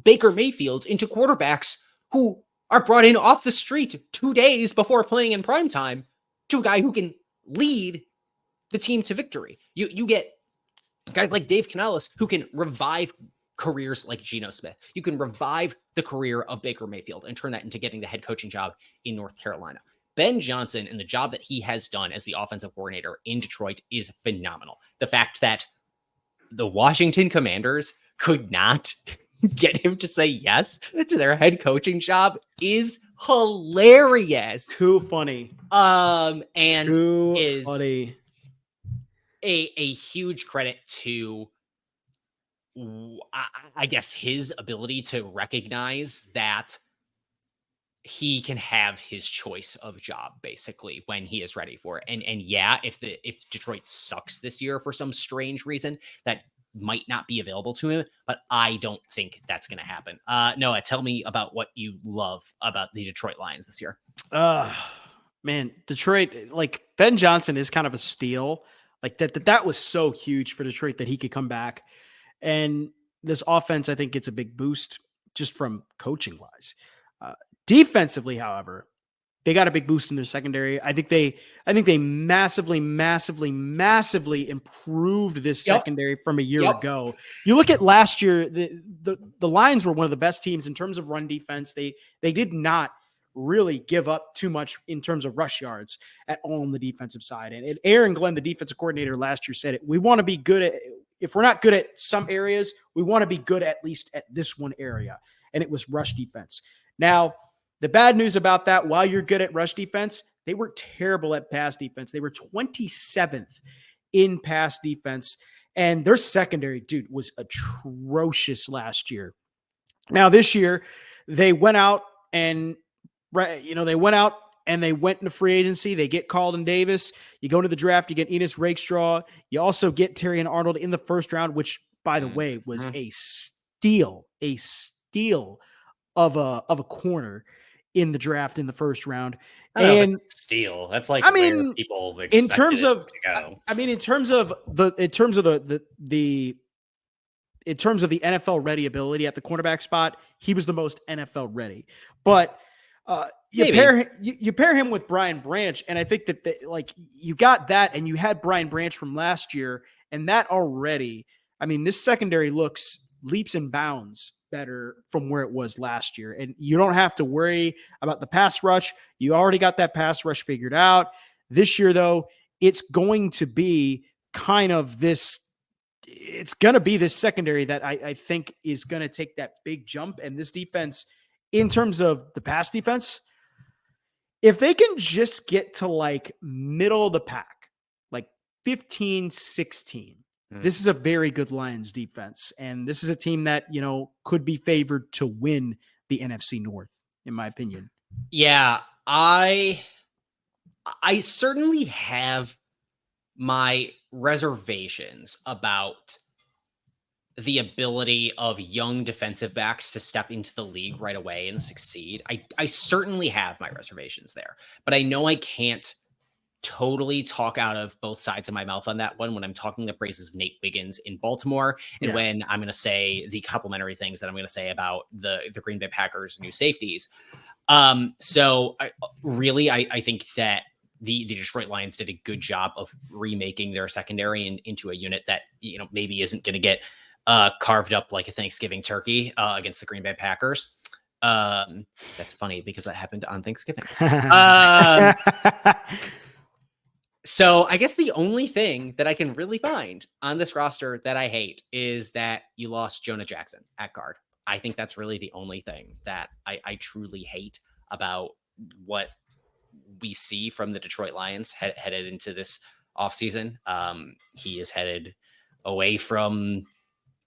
Baker Mayfield into quarterbacks who are brought in off the street 2 days before playing in prime time to a guy who can lead the team to victory. You get guys like Dave Canales who can revive careers like Geno Smith. You can revive the career of Baker Mayfield and turn that into getting the head coaching job in North Carolina. Ben Johnson and the job that he has done as the offensive coordinator in Detroit is phenomenal. The fact that the Washington Commanders could not get him to say yes to their head coaching job is hilarious. Too funny. And Too is funny. A huge credit to, I guess, his ability to recognize that he can have his choice of job basically when he is ready for it. And yeah, if Detroit sucks this year for some strange reason, that might not be available to him, but I don't think that's going to happen. Noah, tell me about what you love about the Detroit Lions this year. Man, Detroit, like Ben Johnson is kind of a steal. Like that was so huge for Detroit that he could come back. And this offense, I think, gets a big boost just from coaching wise. Defensively, however, they got a big boost in their secondary. I think they massively improved this secondary from a year ago. You look at last year, the Lions were one of the best teams in terms of run defense. They did not really give up too much in terms of rush yards at all on the defensive side. And Aaron Glenn, the defensive coordinator last year, said it. We want to be good at, if we're not good at some areas, we want to be good at least at this one area. And it was rush defense. Now, the bad news about that, while you're good at rush defense, they were terrible at pass defense. They were 27th in pass defense. And their secondary, dude, was atrocious last year. Now, this year, they went out and they went into free agency. They get Carlton Davis. You go into the draft, you get Enos Rakestraw. You also get Terrion Arnold in the first round, which, by the way, was a steal of a corner in the draft in the first round. And steal. That's like, I mean, people in terms of to go. in terms of the NFL ready ability at the cornerback spot, he was the most NFL ready. But you pair him with Brian Branch, and I think that you got that, and you had Brian Branch from last year, and that already, I mean, this secondary looks leaps and bounds better from where it was last year. And you don't have to worry about the pass rush. You already got that pass rush figured out. This year, though, it's going to be kind of this, it's going to be this secondary that I think is going to take that big jump. And this defense, in terms of the pass defense, if they can just get to like middle of the pack, like 15, 16, this is a very good Lions defense. And this is a team that, could be favored to win the NFC North, in my opinion. Yeah, I certainly have my reservations about the ability of young defensive backs to step into the league right away and succeed. I certainly have my reservations there, but I know I can't totally talk out of both sides of my mouth on that one when I'm talking the praises of Nate Wiggins in Baltimore and when I'm going to say the complimentary things that I'm going to say about the Green Bay Packers new safeties. So I think that the Detroit Lions did a good job of remaking their secondary into a unit that, maybe isn't going to get carved up like a Thanksgiving turkey against the Green Bay Packers. That's funny because that happened on Thanksgiving. So I guess the only thing that I can really find on this roster that I hate is that you lost Jonah Jackson at guard. I think that's really the only thing that I truly hate about what we see from the Detroit Lions headed into this offseason. He is headed away from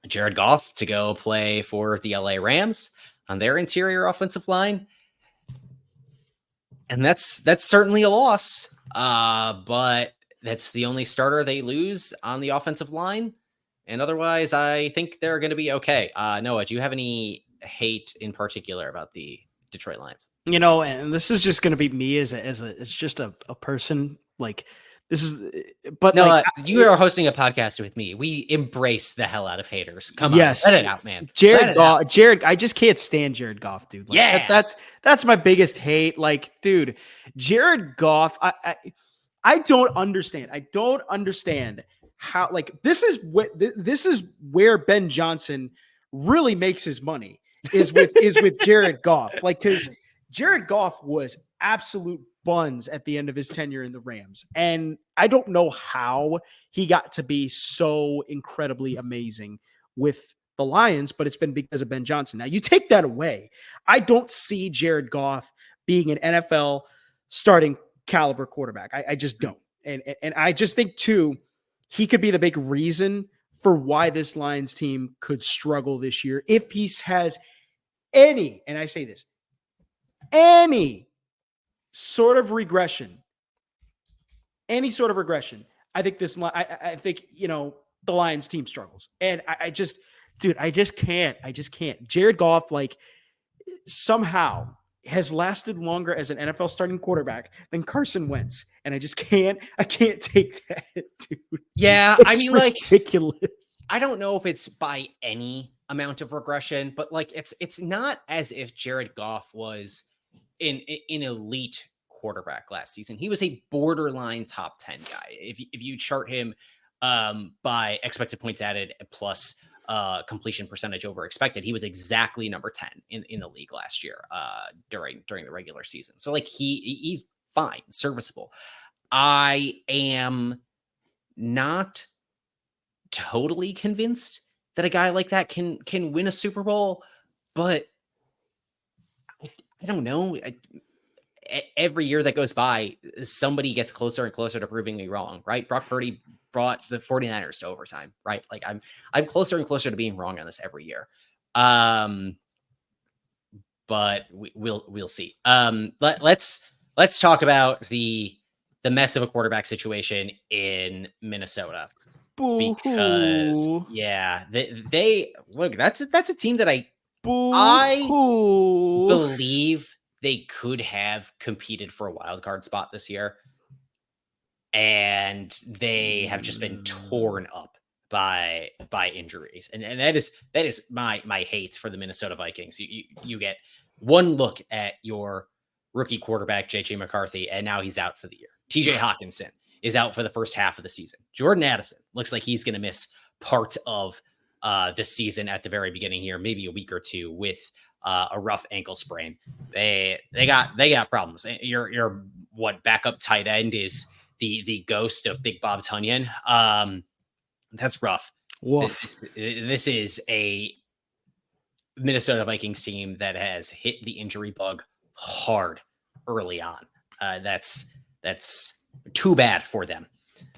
Jared Goff to go play for the LA Rams on their interior offensive line. And that's certainly a loss. But that's the only starter they lose on the offensive line. And otherwise, I think they're going to be okay. Noah, do you have any hate in particular about the Detroit Lions? And this is just going to be me as it's just a person. Like, this is, but No, like, you are hosting a podcast with me. We embrace the hell out of haters. Come yes, on, let it out, man. Jared Goff. Jared, I just can't stand Jared Goff, dude. Like, Yeah. that's my biggest hate. Like, dude, Jared Goff. I don't understand. I don't understand how. Like, this is where Ben Johnson really makes his money is with Jared Goff. Like, because Jared Goff was absolute buns at the end of his tenure in the Rams. And I don't know how he got to be so incredibly amazing with the Lions, but it's been because of Ben Johnson. Now, you take that away, I don't see Jared Goff being an NFL starting caliber quarterback. I just don't. And I just think, too, he could be the big reason for why this Lions team could struggle this year if he has any, and I say this, any sort of regression, I think I think, the Lions team struggles. And I just can't. Jared Goff, like, somehow has lasted longer as an NFL starting quarterback than Carson Wentz. And I can't take that, dude. Yeah. It's I mean, ridiculous. like, I don't know if it's by any amount of regression, but like, it's not as if Jared Goff was an elite quarterback last season. He was a borderline top 10 guy. If you chart him by expected points added plus completion percentage over expected, he was exactly number 10 in the league last year during the regular season. So like he's fine, serviceable. I am not totally convinced that a guy like that can win a Super Bowl, but I don't know. Every year that goes by, somebody gets closer and closer to proving me wrong, right? Brock Purdy brought the 49ers to overtime, right? Like I'm closer and closer to being wrong on this every year. But we'll see. Let's talk about the mess of a quarterback situation in Minnesota. Boo-hoo. Because they look, that's a team that I believe they could have competed for a wild card spot this year, and they have just been torn up by injuries, and that is my hate for the Minnesota Vikings. You get one look at your rookie quarterback JJ McCarthy, and now he's out for the year. TJ Hawkinson is out for the first half of the season. Jordan Addison looks like he's going to miss part of this season at the very beginning here, maybe a week or two with a rough ankle sprain. They got problems. Your backup tight end is the ghost of Big Bob Tunyon. That's rough. This is a Minnesota Vikings team that has hit the injury bug hard early on. That's too bad for them.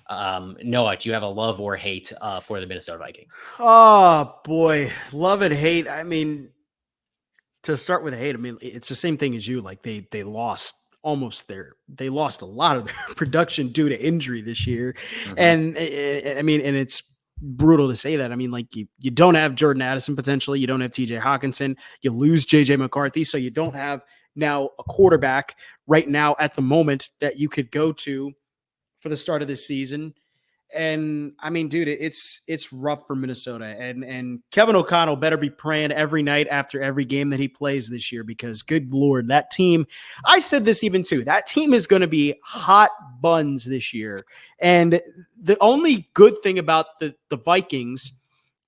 Noah, do you have a love or hate for the Minnesota Vikings? Oh boy, love and hate. I mean, to start with hate, I mean, it's the same thing as you. Like they lost they lost a lot of their production due to injury this year. Mm-hmm. And I mean, and it's brutal to say that. I mean, like you don't have Jordan Addison potentially, you don't have TJ Hawkinson, you lose JJ McCarthy, so you don't have now a quarterback right now at the moment that you could go to for the start of this season. And I mean, dude, it's rough for Minnesota, and Kevin O'Connell better be praying every night after every game that he plays this year, because good Lord, that team, I said this even too, that team is going to be hot buns this year. And the only good thing about the Vikings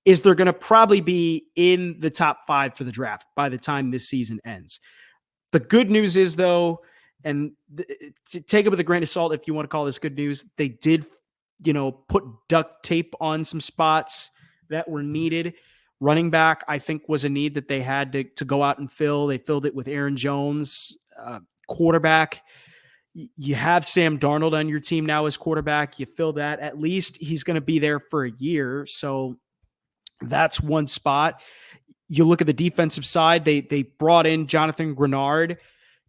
is they're going to probably be in the top 5 for the draft by the time this season ends. The good news is though, and take it with a grain of salt if you want to call this good news, they did put duct tape on some spots that were needed. Running back, I think, was a need that they had to go out and fill. They filled it with Aaron Jones. Quarterback, you have Sam Darnold on your team now as quarterback. You fill that. At least he's going to be there for a year. So that's one spot. You look at the defensive side, they brought in Jonathan Grenard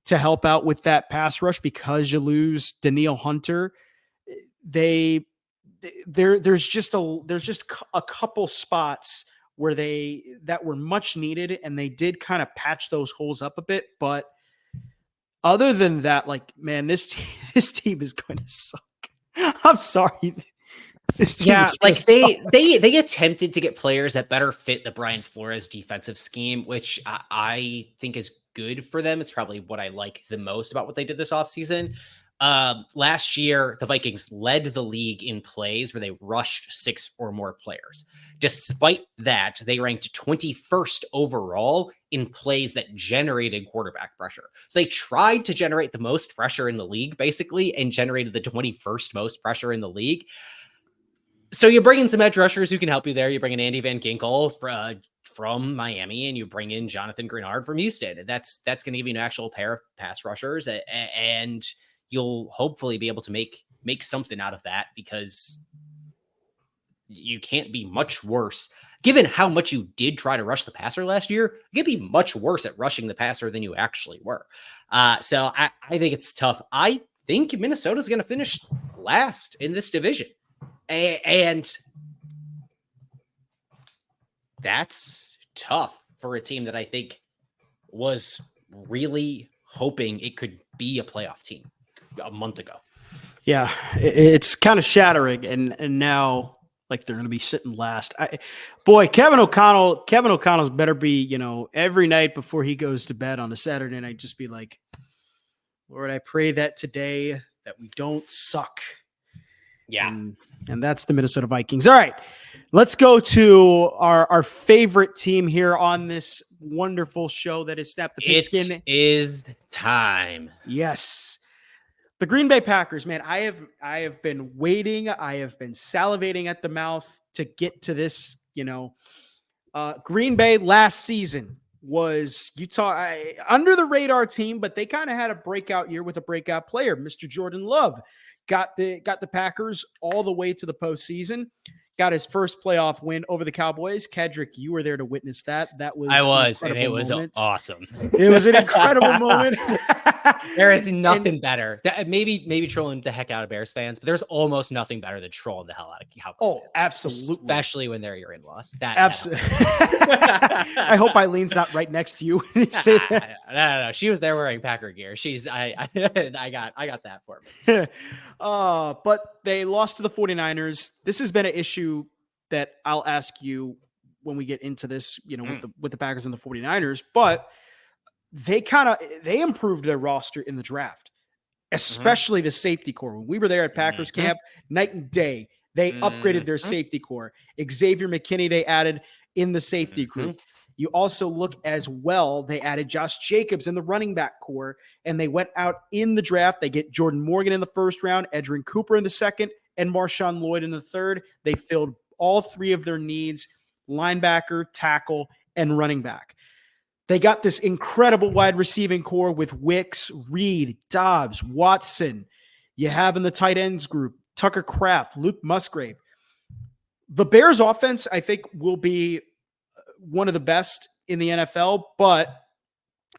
to help out with that pass rush because you lose Danielle Hunter. There's just a couple spots where that were much needed, and they did kind of patch those holes up a bit. But other than that, like, man, this team is going to suck. I'm sorry. Like they attempted to get players that better fit the Brian Flores defensive scheme, which I think is good for them. It's probably what I like the most about what they did this offseason. Last year, the Vikings led the league in plays where they rushed 6 or more players. Despite that, they ranked 21st overall in plays that generated quarterback pressure. So they tried to generate the most pressure in the league, basically, and generated the 21st most pressure in the league. So you bring in some edge rushers who can help you there. You bring in Andy Van Ginkel from Miami, and you bring in Jonathan Grenard from Houston. And that's going to give you an actual pair of pass rushers, and you'll hopefully be able to make something out of that, because you can't be much worse. Given how much you did try to rush the passer last year, you can't be much worse at rushing the passer than you actually were. So I think it's tough. I think Minnesota's going to finish last in this division. And that's tough for a team that I think was really hoping it could be a playoff team a month ago. Yeah, it's kind of shattering, and now like they're going to be sitting last. Kevin O'Connell's better be, every night before he goes to bed on a Saturday night, just be like, Lord, I pray that today that we don't suck. Yeah. And that's the Minnesota Vikings. All right, let's go to our favorite team here on this wonderful show that is Snap the Pigskin. It is time. Yes. The Green Bay Packers, man, I have been waiting. I have been salivating at the mouth to get to this, Green Bay last season was Utah under the radar team, but they kind of had a breakout year with a breakout player, Mr. Jordan Love. Got the Packers all the way to the postseason. Got his first playoff win over the Cowboys. Kedrick, you were there to witness that. I was, and it was awesome. It was an incredible moment. There is nothing better. Maybe trolling the heck out of Bears fans, but there's almost nothing better than trolling the hell out of Cowboys fans. Absolutely. Especially when they're your in-laws. Absolutely. I hope Eileen's not right next to you when you say that. No. She was there wearing Packer gear. I got that for me. But they lost to the 49ers. This has been an issue that I'll ask you when we get into this, with the Packers and the 49ers, but they improved their roster in the draft, especially the safety core. When we were there at Packers camp, night and day, they upgraded their safety core. Xavier McKinney, they added in the safety group. You also look as well, they added Josh Jacobs in the running back core, and they went out in the draft. They get Jordan Morgan in the first round, Edgerrin Cooper in the second, and Marshawn Lloyd in the third. They filled all three of their needs: linebacker, tackle, and running back. They got this incredible wide receiving core with Wicks, Reed, Dobbs, Watson. You have in the tight ends group Tucker Kraft, Luke Musgrave. The Bears offense, I think, will be one of the best in the NFL, but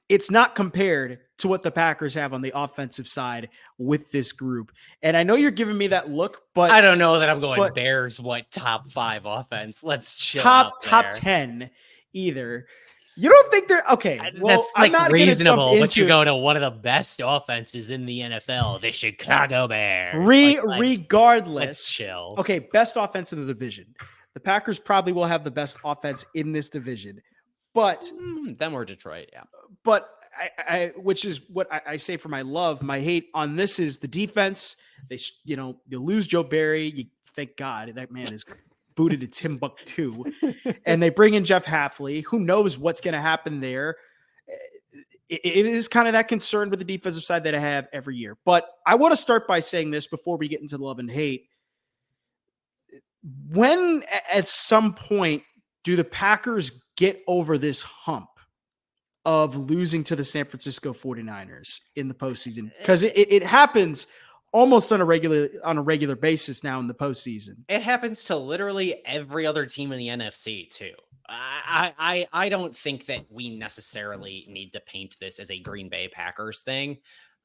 it's not compared to what the Packers have on the offensive side with this group. And I know you're giving me that look, but I don't know that I'm going Bears, top 5 offense. Let's chill top 10 either. You don't think they're okay? Well, that's like reasonable, but you go to one of the best offenses in the NFL, the Chicago Bears. Regardless, let's chill. Okay, best offense in the division. The Packers probably will have the best offense in this division, but them or Detroit, yeah. But I which is what I say for my love. My hate on this is the defense. You lose Joe Barry. You thank God that man is booted to Timbuktu, and they bring in Jeff Hafley. Who knows what's going to happen there? It is kind of that concern with the defensive side that I have every year. But I want to start by saying this before we get into the love and hate. When at some point do the Packers get over this hump of losing to the San Francisco 49ers in the postseason? Because it happens almost on a regular basis now in the postseason. It happens to literally every other team in the NFC too. I don't think that we necessarily need to paint this as a Green Bay Packers thing,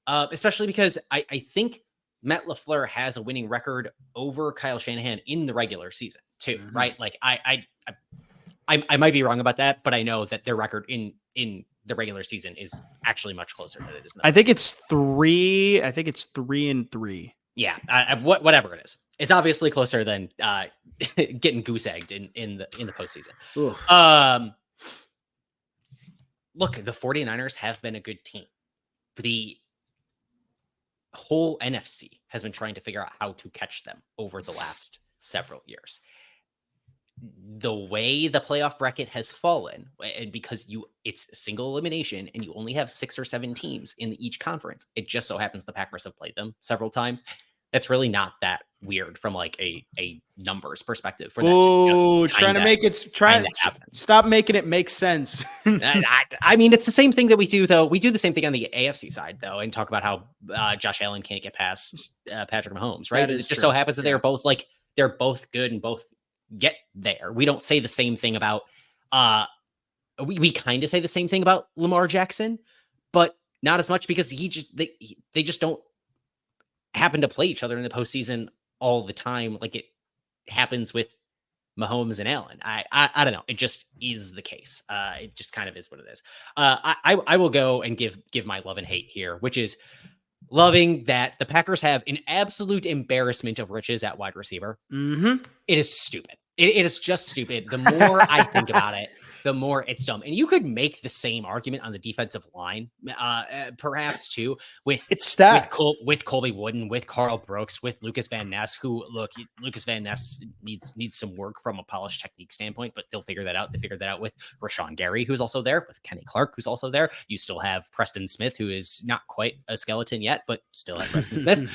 especially because I think Matt LaFleur has a winning record over Kyle Shanahan in the regular season too, right? Like I might be wrong about that, but I know that their record in the regular season is actually much closer than it is. I think it's 3-3. Yeah, whatever it is, it's obviously closer than getting goose egged in the postseason. Look, the 49ers have been a good team. The whole NFC has been trying to figure out how to catch them over the last several years. The way the playoff bracket has fallen, and because it's single elimination and you only have 6 or 7 teams in each conference, it just so happens the Packers have played them several times. That's really not that weird from like a numbers perspective. For that stop making it make sense. I mean, it's the same thing that we do, though. We do the same thing on the AFC side, though, and talk about how Josh Allen can't get past Patrick Mahomes, right? It just so happens that they're both good and both get there. We don't say the same thing about we kind of say the same thing about Lamar Jackson, but not as much because they just don't happen to play each other in the postseason all the time like it happens with Mahomes and Allen. I don't know. It just is the case. It just kind of is what it is. I will go and give my love and hate here, which is loving that the Packers have an absolute embarrassment of riches at wide receiver. Mm-hmm. It is stupid. It is just stupid. The more I think about it, the more it's dumb. And you could make the same argument on the defensive line, perhaps too, with Colby Wooden, with Carl Brooks, with Lucas Van Ness, who Lucas Van Ness needs some work from a polished technique standpoint, but they'll figure that out. They figured that out with Rashawn Gary, who's also there, with Kenny Clark, who's also there. You still have Preston Smith, who is not quite a skeleton yet, but still have Preston Smith.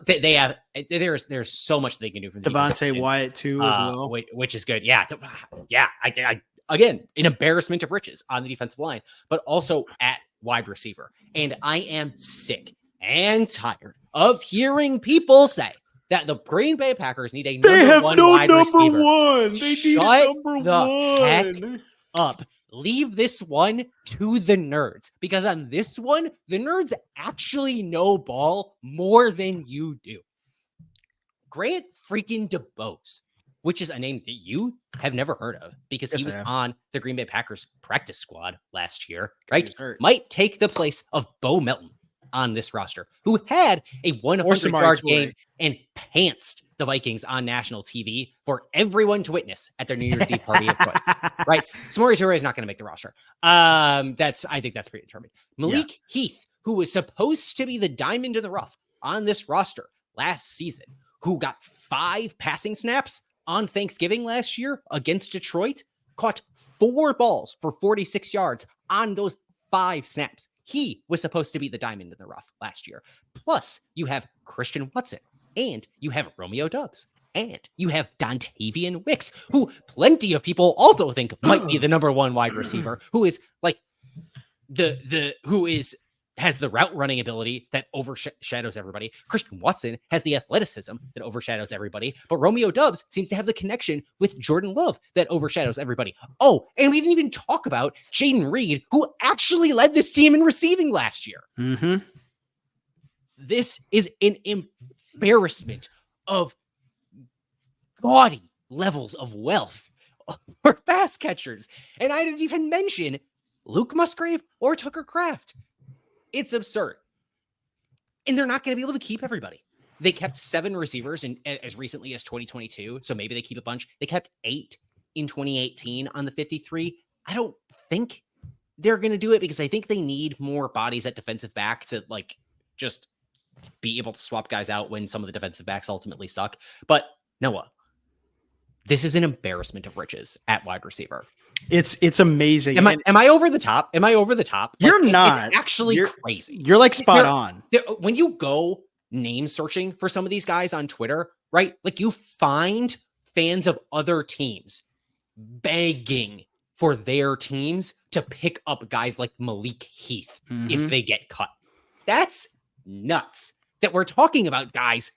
They have, there's so much they can do from the Devontae Wyatt too, as well, which is good. Yeah. I again, an embarrassment of riches on the defensive line, but also at wide receiver. And I am sick and tired of hearing people say that the Green Bay Packers need a number one wide receiver. Shut the heck up. Leave this one to the nerds, because on this one, the nerds actually know ball more than you do. Grant freaking DeBose, which is a name that you have never heard of because he was on the Green Bay Packers practice squad last year, right? Might take the place of Bo Melton on this roster, who had a 100-yard game and pantsed the Vikings on national TV for everyone to witness at their New Year's Eve party of choice, right? Samori Toure is not going to make the roster. I think that's predetermined. Malik Heath, who was supposed to be the diamond in the rough on this roster last season, who got 5 passing snaps on Thanksgiving last year against Detroit, caught 4 balls for 46 yards on those 5 snaps. He was supposed to be the diamond in the rough last year. Plus, you have Christian Watson, and you have Romeo Doubs, and you have Dontavian Wicks, who plenty of people also think might be the number 1 wide receiver, who is like has the route running ability that overshadows everybody. Christian Watson has the athleticism that overshadows everybody, but Romeo Doubs seems to have the connection with Jordan Love that overshadows everybody. Oh, and we didn't even talk about Jaden Reed, who actually led this team in receiving last year. Mm-hmm. This is an embarrassment of gaudy levels of wealth for pass catchers. And I didn't even mention Luke Musgrave or Tucker Kraft. It's absurd. And they're not going to be able to keep everybody. They kept 7 receivers as recently as 2022, so maybe they keep a bunch. They kept 8 in 2018 on the 53. I don't think they're going to do it because I think they need more bodies at defensive back to like just be able to swap guys out when some of the defensive backs ultimately suck. But Noah, this is an embarrassment of riches at wide receiver. It's amazing. Am I over the top? You're not. It's actually crazy. You're like spot on. When you go name searching for some of these guys on Twitter, right? Like you find fans of other teams begging for their teams to pick up guys like Malik Heath if they get cut. That's nuts that we're talking about guys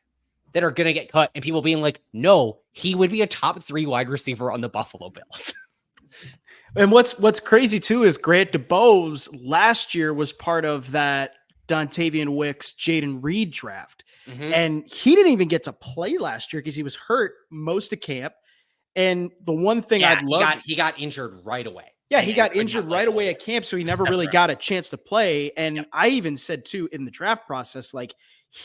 that are going to get cut and people being like, no, he would be a top 3 wide receiver on the Buffalo Bills. And what's crazy too is Grant DeBose last year was part of that Dontavian Wicks, Jaden Reed draft. Mhm. And he didn't even get to play last year because he was hurt most of camp. And the one thing I'd love, he got injured right away. yeah, he got injured right away at camp, so he never really got a chance to play. And I even said too in the draft process, like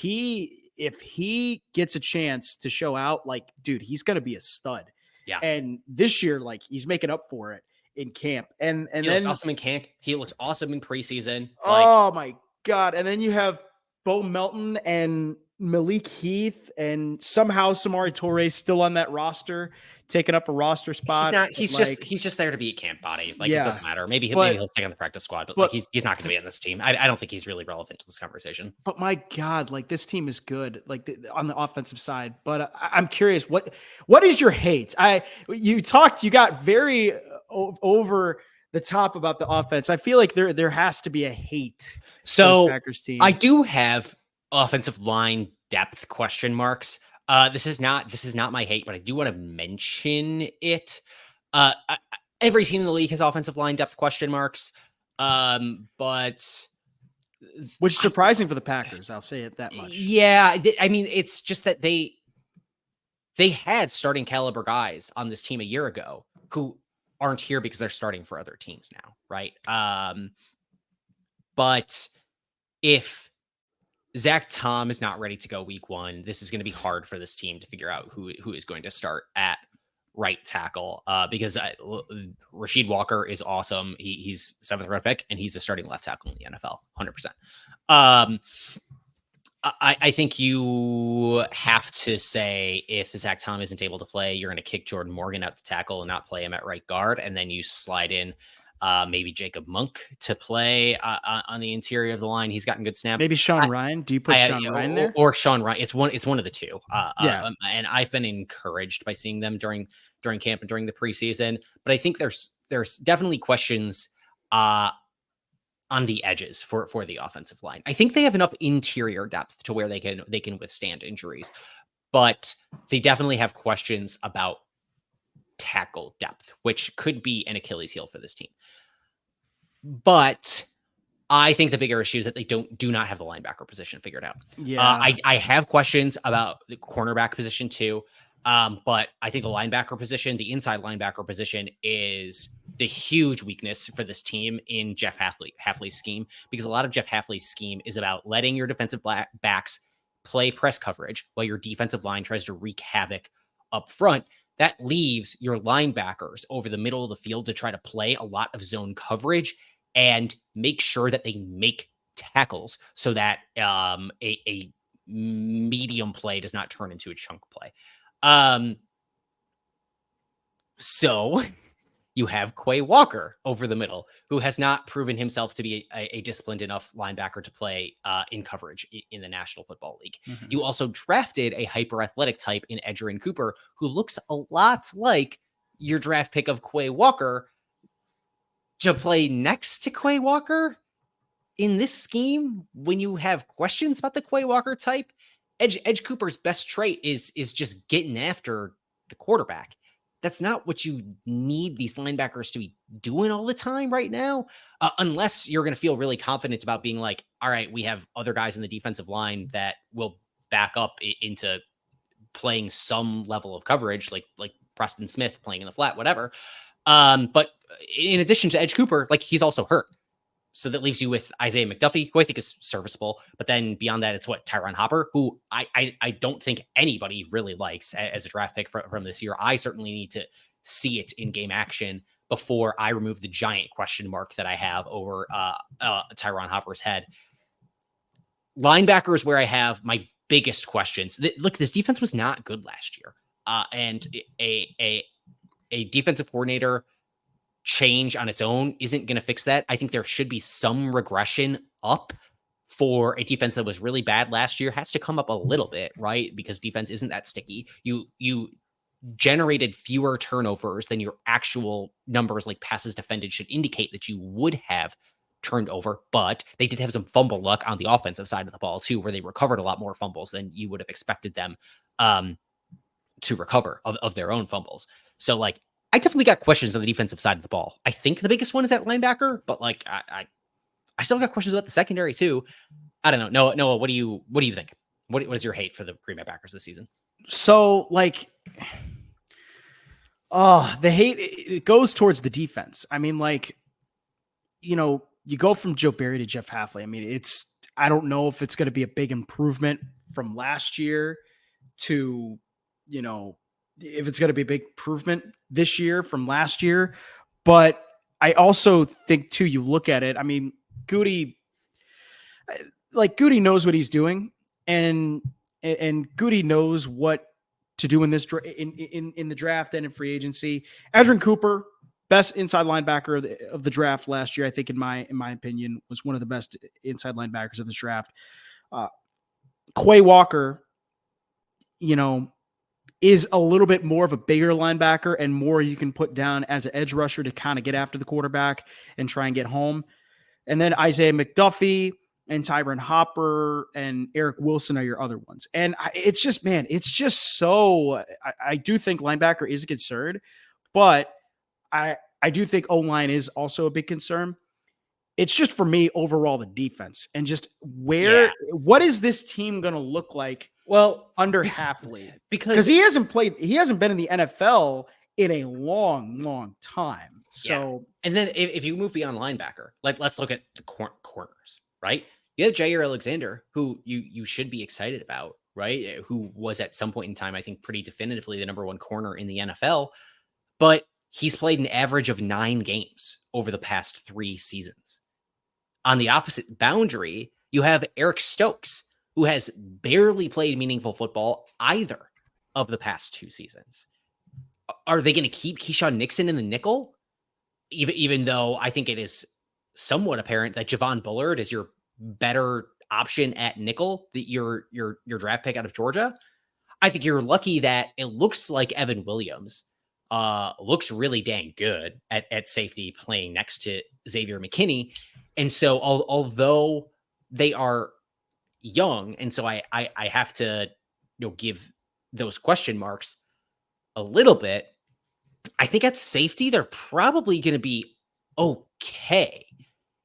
if he gets a chance to show out, like, dude, he's gonna be a stud. Yeah. And this year, like, he's making up for it in camp. And he then looks awesome in camp. He looks awesome in preseason. Oh my God. And then you have Bo Melton and Malik Heath, and somehow Samari Torre still on that roster, taking up a roster spot. He's just there to be a camp body. Like, it doesn't matter. Maybe he'll stay on the practice squad, but like he's not going to be on this team. I don't think he's really relevant to this conversation. But my God, like, this team is good, like on the offensive side. But I'm curious, what is your hate? You got very over the top about the offense. I feel like there has to be a hate. So Packers team. I do have offensive line depth question marks. This is not my hate, but I do want to mention it. Every team in the league has offensive line depth question marks. But which is surprising for the Packers. I'll say it that much. Yeah. I mean, it's just that they had starting caliber guys on this team a year ago who aren't here because they're starting for other teams now. Right. But if Zach Tom is not ready to go week 1, this is going to be hard for this team to figure out who is going to start at right tackle, because Rasheed Walker is awesome. He's 7th round pick, and he's a starting left tackle in the NFL, 100%. I think you have to say, if Zach Tom isn't able to play, you're going to kick Jordan Morgan out to tackle and not play him at right guard, and then you slide in maybe Jacob Monk to play on the interior of the line. He's gotten good snaps. Maybe Sean Ryan. Do you put Sean Ryan there? Or Sean Ryan? It's one of the two. And I've been encouraged by seeing them during camp and during the preseason. But I think there's definitely questions on the edges for the offensive line. I think they have enough interior depth to where they can withstand injuries, but they definitely have questions about tackle depth, which could be an Achilles heel for this team. But I think the bigger issue is that they do not have the linebacker position figured out. Yeah, I have questions about the cornerback position too. But I think the linebacker position, the inside linebacker position, is the huge weakness for this team in Jeff Hafley's scheme, because a lot of Jeff Hafley's scheme is about letting your defensive backs play press coverage while your defensive line tries to wreak havoc up front. That leaves your linebackers over the middle of the field to try to play a lot of zone coverage and make sure that they make tackles so that a medium play does not turn into a chunk play. So you have Quay Walker over the middle, who has not proven himself to be a disciplined enough linebacker to play in coverage in the National Football League. Mm-hmm. You also drafted a hyper athletic type in Edgerrin Cooper, who looks a lot like your draft pick of Quay Walker, to play next to Quay Walker in this scheme. When you have questions about the Quay Walker type, Edge Cooper's best trait is just getting after the quarterback. That's not what you need these linebackers to be doing all the time right now, unless you're going to feel really confident about being like, all right, we have other guys in the defensive line that will back up into playing some level of coverage, like Preston Smith playing in the flat, whatever. But in addition to Edge Cooper, like, he's also hurt. So that leaves you with Isaiah McDuffie, who I think is serviceable. But then beyond that, it's Tyron Hopper, who I don't think anybody really likes as a draft pick from this year. I certainly need to see it in game action before I remove the giant question mark that I have over Tyron Hopper's head. Linebackers, where I have my biggest questions. Look, this defense was not good last year. And a defensive coordinator change on its own isn't going to fix that. I think there should be some regression up for a defense that was really bad last year. Has to come up a little bit, right? Because defense isn't that sticky. You generated fewer turnovers than your actual numbers, like passes defended, should indicate that you would have turned over, but they did have some fumble luck on the offensive side of the ball too, where they recovered a lot more fumbles than you would have expected them to recover of their own fumbles. So, like, I definitely got questions on the defensive side of the ball. I think the biggest one is at linebacker, but like I still got questions about the secondary too. I don't know. Noah, what do you think? What is your hate for the Green Bay Packers this season? So like, the hate, it goes towards the defense. I mean, like, you go from Joe Barry to Jeff Hafley. I mean, I don't know if it's going to be a big improvement from last year to, if it's going to be a big improvement this year from last year. But I also think too, you look at it, I mean, Goody knows what he's doing, and Goody knows what to do in this in the draft and in free agency. Adrian Cooper, best inside linebacker of the draft last year, I think in my opinion, was one of the best inside linebackers of this draft. Quay Walker, is a little bit more of a bigger linebacker and more you can put down as an edge rusher to kind of get after the quarterback and try and get home. And then Isaiah McDuffie and Tyron Hopper and Eric Wilson are your other ones. And it's just so, I do think linebacker is a concern, but I do think O-line is also a big concern. It's just, for me, overall, the defense and just what is this team going to look like under Hafley? Because he hasn't been in the NFL in a long, long time. So, and then if you move beyond linebacker, let's look at the corners, right? You have Jair Alexander, who you should be excited about, right? Who was at some point in time, I think, pretty definitively the number one corner in the NFL, but he's played an average of 9 games over the past 3 seasons. On the opposite boundary, you have Eric Stokes, who has barely played meaningful football either of the past 2 seasons. Are they going to keep Keyshawn Nixon in the nickel? Even though I think it is somewhat apparent that Javon Bullard is your better option at nickel, that your draft pick out of Georgia. I think you're lucky that it looks like Evan Williams looks really dang good at safety, playing next to Xavier McKinney. And so although they are young, and so I have to give those question marks a little bit, I think at safety they're probably going to be okay.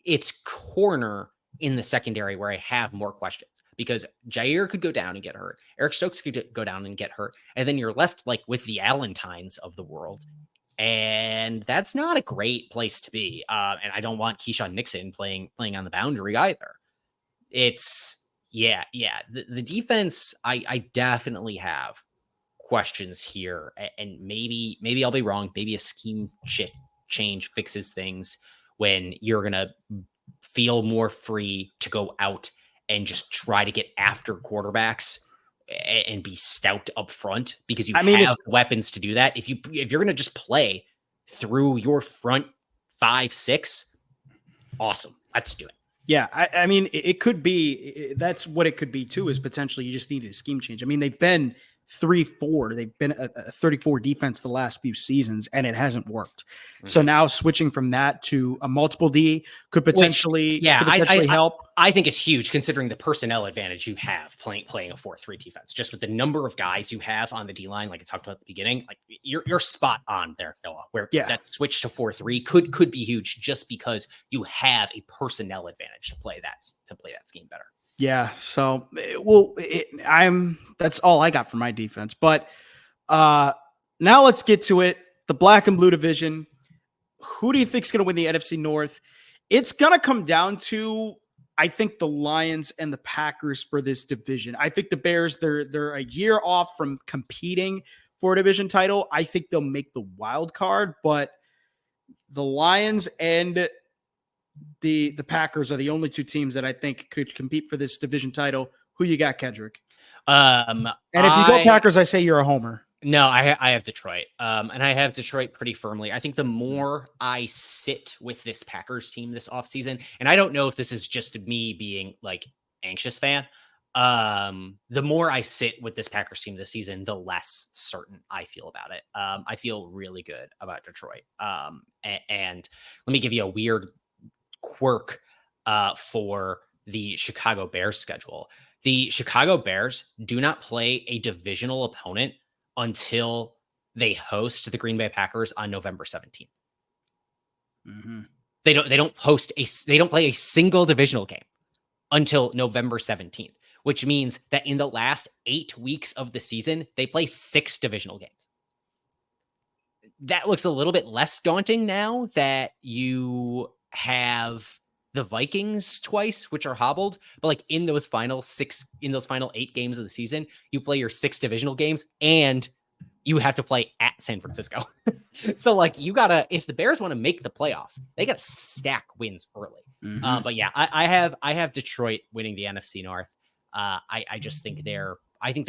It's corner in the secondary where I have more questions, because Jair could go down and get hurt. Eric Stokes could go down and get hurt. And then you're left like with the Allentines of the world. And that's not a great place to be. And I don't want Keyshawn Nixon playing on the boundary either. It's the defense. I definitely have questions here, and maybe I'll be wrong. Maybe a scheme change fixes things when you're going to feel more free to go out and just try to get after quarterbacks and be stout up front, because you have weapons to do that. If you're going to just play through your front 5-6, awesome. Let's do it. Yeah. I mean, it could be, that's what it could be too, is potentially you just needed a scheme change. I mean, they've been 3-4. They've been a 34 defense the last few seasons, and it hasn't worked. Mm-hmm. So now switching from that to a multiple D could potentially, help. I think it's huge, considering the personnel advantage you have playing a 4-3 defense. Just with the number of guys you have on the D line, like I talked about at the beginning, like you're spot on there, Noah. Where that switch to 4-3 could be huge, just because you have a personnel advantage to play that scheme better. Yeah, so that's all I got for my defense. But now let's get to it. The black and blue division. Who do you think is going to win the NFC North? It's going to come down to, I think, the Lions and the Packers for this division. I think the Bears, they're a year off from competing for a division title. I think they'll make the wild card, but the Lions and the Packers are the only 2 teams that I think could compete for this division title. Who you got, Kedrick? And if you go Packers, I say you're a homer. No, I have Detroit. And I have Detroit pretty firmly. I think the more I sit with this Packers team this offseason, and I don't know if this is just me being like anxious fan, the more I sit with this Packers team this season, the less certain I feel about it. I feel really good about Detroit. And let me give you a weird quirk for the Chicago Bears schedule. The Chicago Bears do not play a divisional opponent until they host the Green Bay Packers on November 17th. Mm-hmm. They don't play a single divisional game until November 17th, which means that in the last 8 weeks of the season, they play 6 divisional games. That looks a little bit less daunting now that you have the Vikings twice, which are hobbled, but like in those final 8 games of the season, you play your 6 divisional games and you have to play at San Francisco. So like if the Bears want to make the playoffs, they got to stack wins early. Mm-hmm. But yeah, I have Detroit winning the NFC North. I just think they're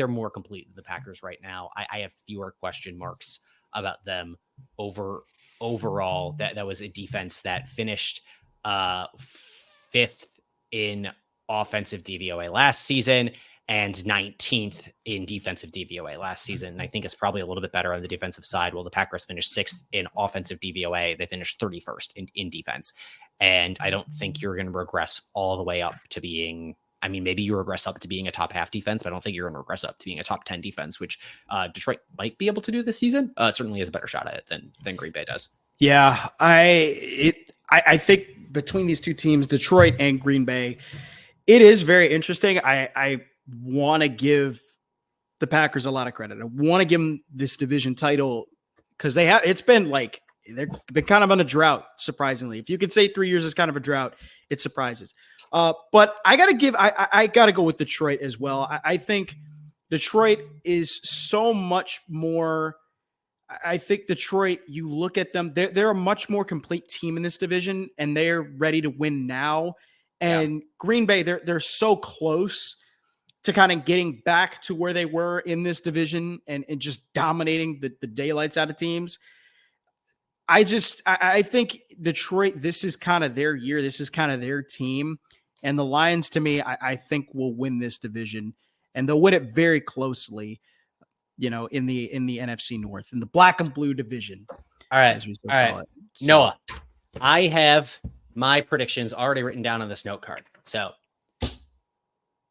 more complete than the Packers right now. I have fewer question marks about them overall. That was a defense that finished 5th in offensive DVOA last season and 19th in defensive DVOA last season. And I think it's probably a little bit better on the defensive side. Well, the Packers finished 6th in offensive DVOA. They finished 31st in defense. And I don't think you're going to regress all the way up to being, I mean, maybe you regress up to being a top half defense, but I don't think you're going to regress up to being a top 10 defense, which Detroit might be able to do this season. Certainly has a better shot at it than Green Bay does. Yeah, I think between these two teams, Detroit and Green Bay, it is very interesting. I want to give the Packers a lot of credit. I want to give them this division title because it's been like, they've been kind of on a drought, surprisingly. If you could say 3 years is kind of a drought, it surprises. But I got to go with Detroit as well. I think Detroit is so much more. I think Detroit, you look at them, they're a much more complete team in this division, and they're ready to win now. And Green Bay, they're so close to kind of getting back to where they were in this division and just dominating the daylights out of teams. I think Detroit, this is kind of their year. This is kind of their team. And the Lions, to me, I think will win this division, and they'll win it very closely, in the NFC North, in the black and blue division. All right. As we still call it. So, Noah, I have my predictions already written down on this note card. So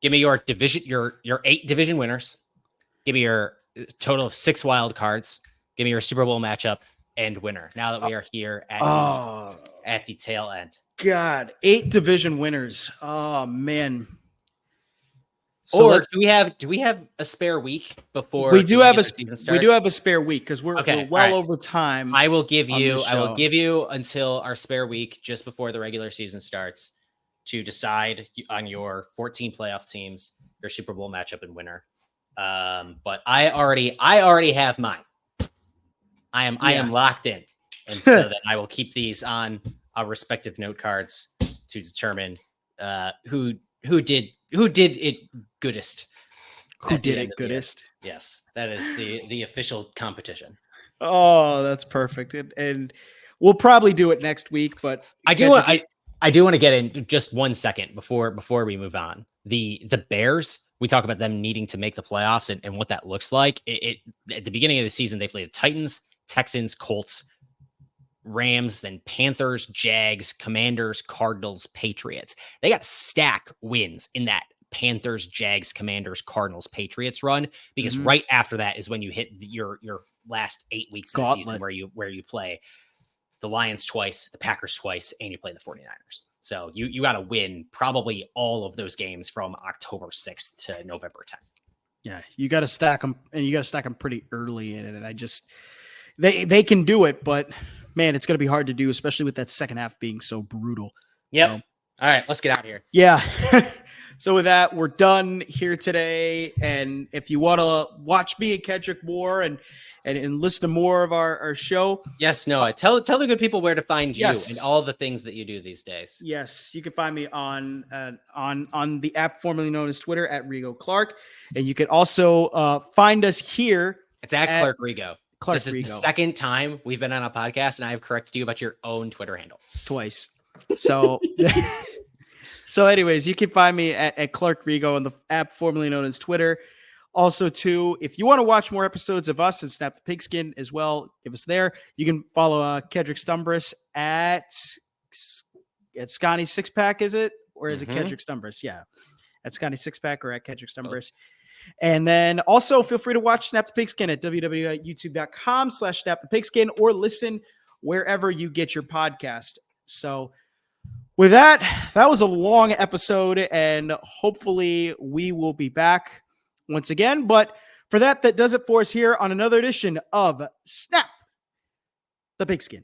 give me your division, your 8 division winners. Give me your total of 6 wild cards. Give me your Super Bowl matchup and winner. Now that we are here at the tail end. God, 8 division winners. Oh man. So do we have a spare week before we do have a spare week because we're well over time. I will give you until our spare week just before the regular season starts to decide on your 14 playoff teams, your Super Bowl matchup and winner. But I already have mine. I am locked in, and so then I will keep these on our respective note cards to determine who did it goodest. Who did it goodest? Yes, that is the official competition. Oh, that's perfect, and we'll probably do it next week. But I do want to get in just 1 second before we move on. The Bears, we talk about them needing to make the playoffs and what that looks like. It at the beginning of the season, they played the Titans, Texans, Colts, Rams, then Panthers, Jags, Commanders, Cardinals, Patriots. They got stack wins in that Panthers, Jags, Commanders, Cardinals, Patriots run, because right after that is when you hit your last 8 weeks of the season where you play the Lions twice, the Packers twice, and you play the 49ers. So you got to win probably all of those games from October 6th to November 10th. Yeah, you got to stack them, and you got to stack them pretty early in it. And they can do it, but man, it's going to be hard to do, especially with that second half being so brutal. Yep. All right, let's get out of here. Yeah. So with that, we're done here today. And if you want to watch me and Kedrick more and listen to more of our show. Yes, Noah. Tell the good people where to find you and all the things that you do these days. Yes, you can find me on the app formerly known as Twitter at Rigo Clark. And you can also find us here. It's at Clark Rigo. This is the second time we've been on a podcast, and I have corrected you about your own Twitter handle. Twice. So, so anyways, you can find me at Clark Rigo on the app formerly known as Twitter. Also, too, if you want to watch more episodes of us and Snap the Pigskin as well, give us there. You can follow Kedrick Stumbris at Sconnie Six Pack, is it? Or is it Kedrick Stumbris? Yeah. At Sconnie Six Pack or at Kedrick Stumbris. And then also feel free to watch Snap the Pigskin at www.youtube.com/snapthepigskin or listen wherever you get your podcast. So with that was a long episode, and hopefully we will be back once again. But for that does it for us here on another edition of Snap the Pigskin.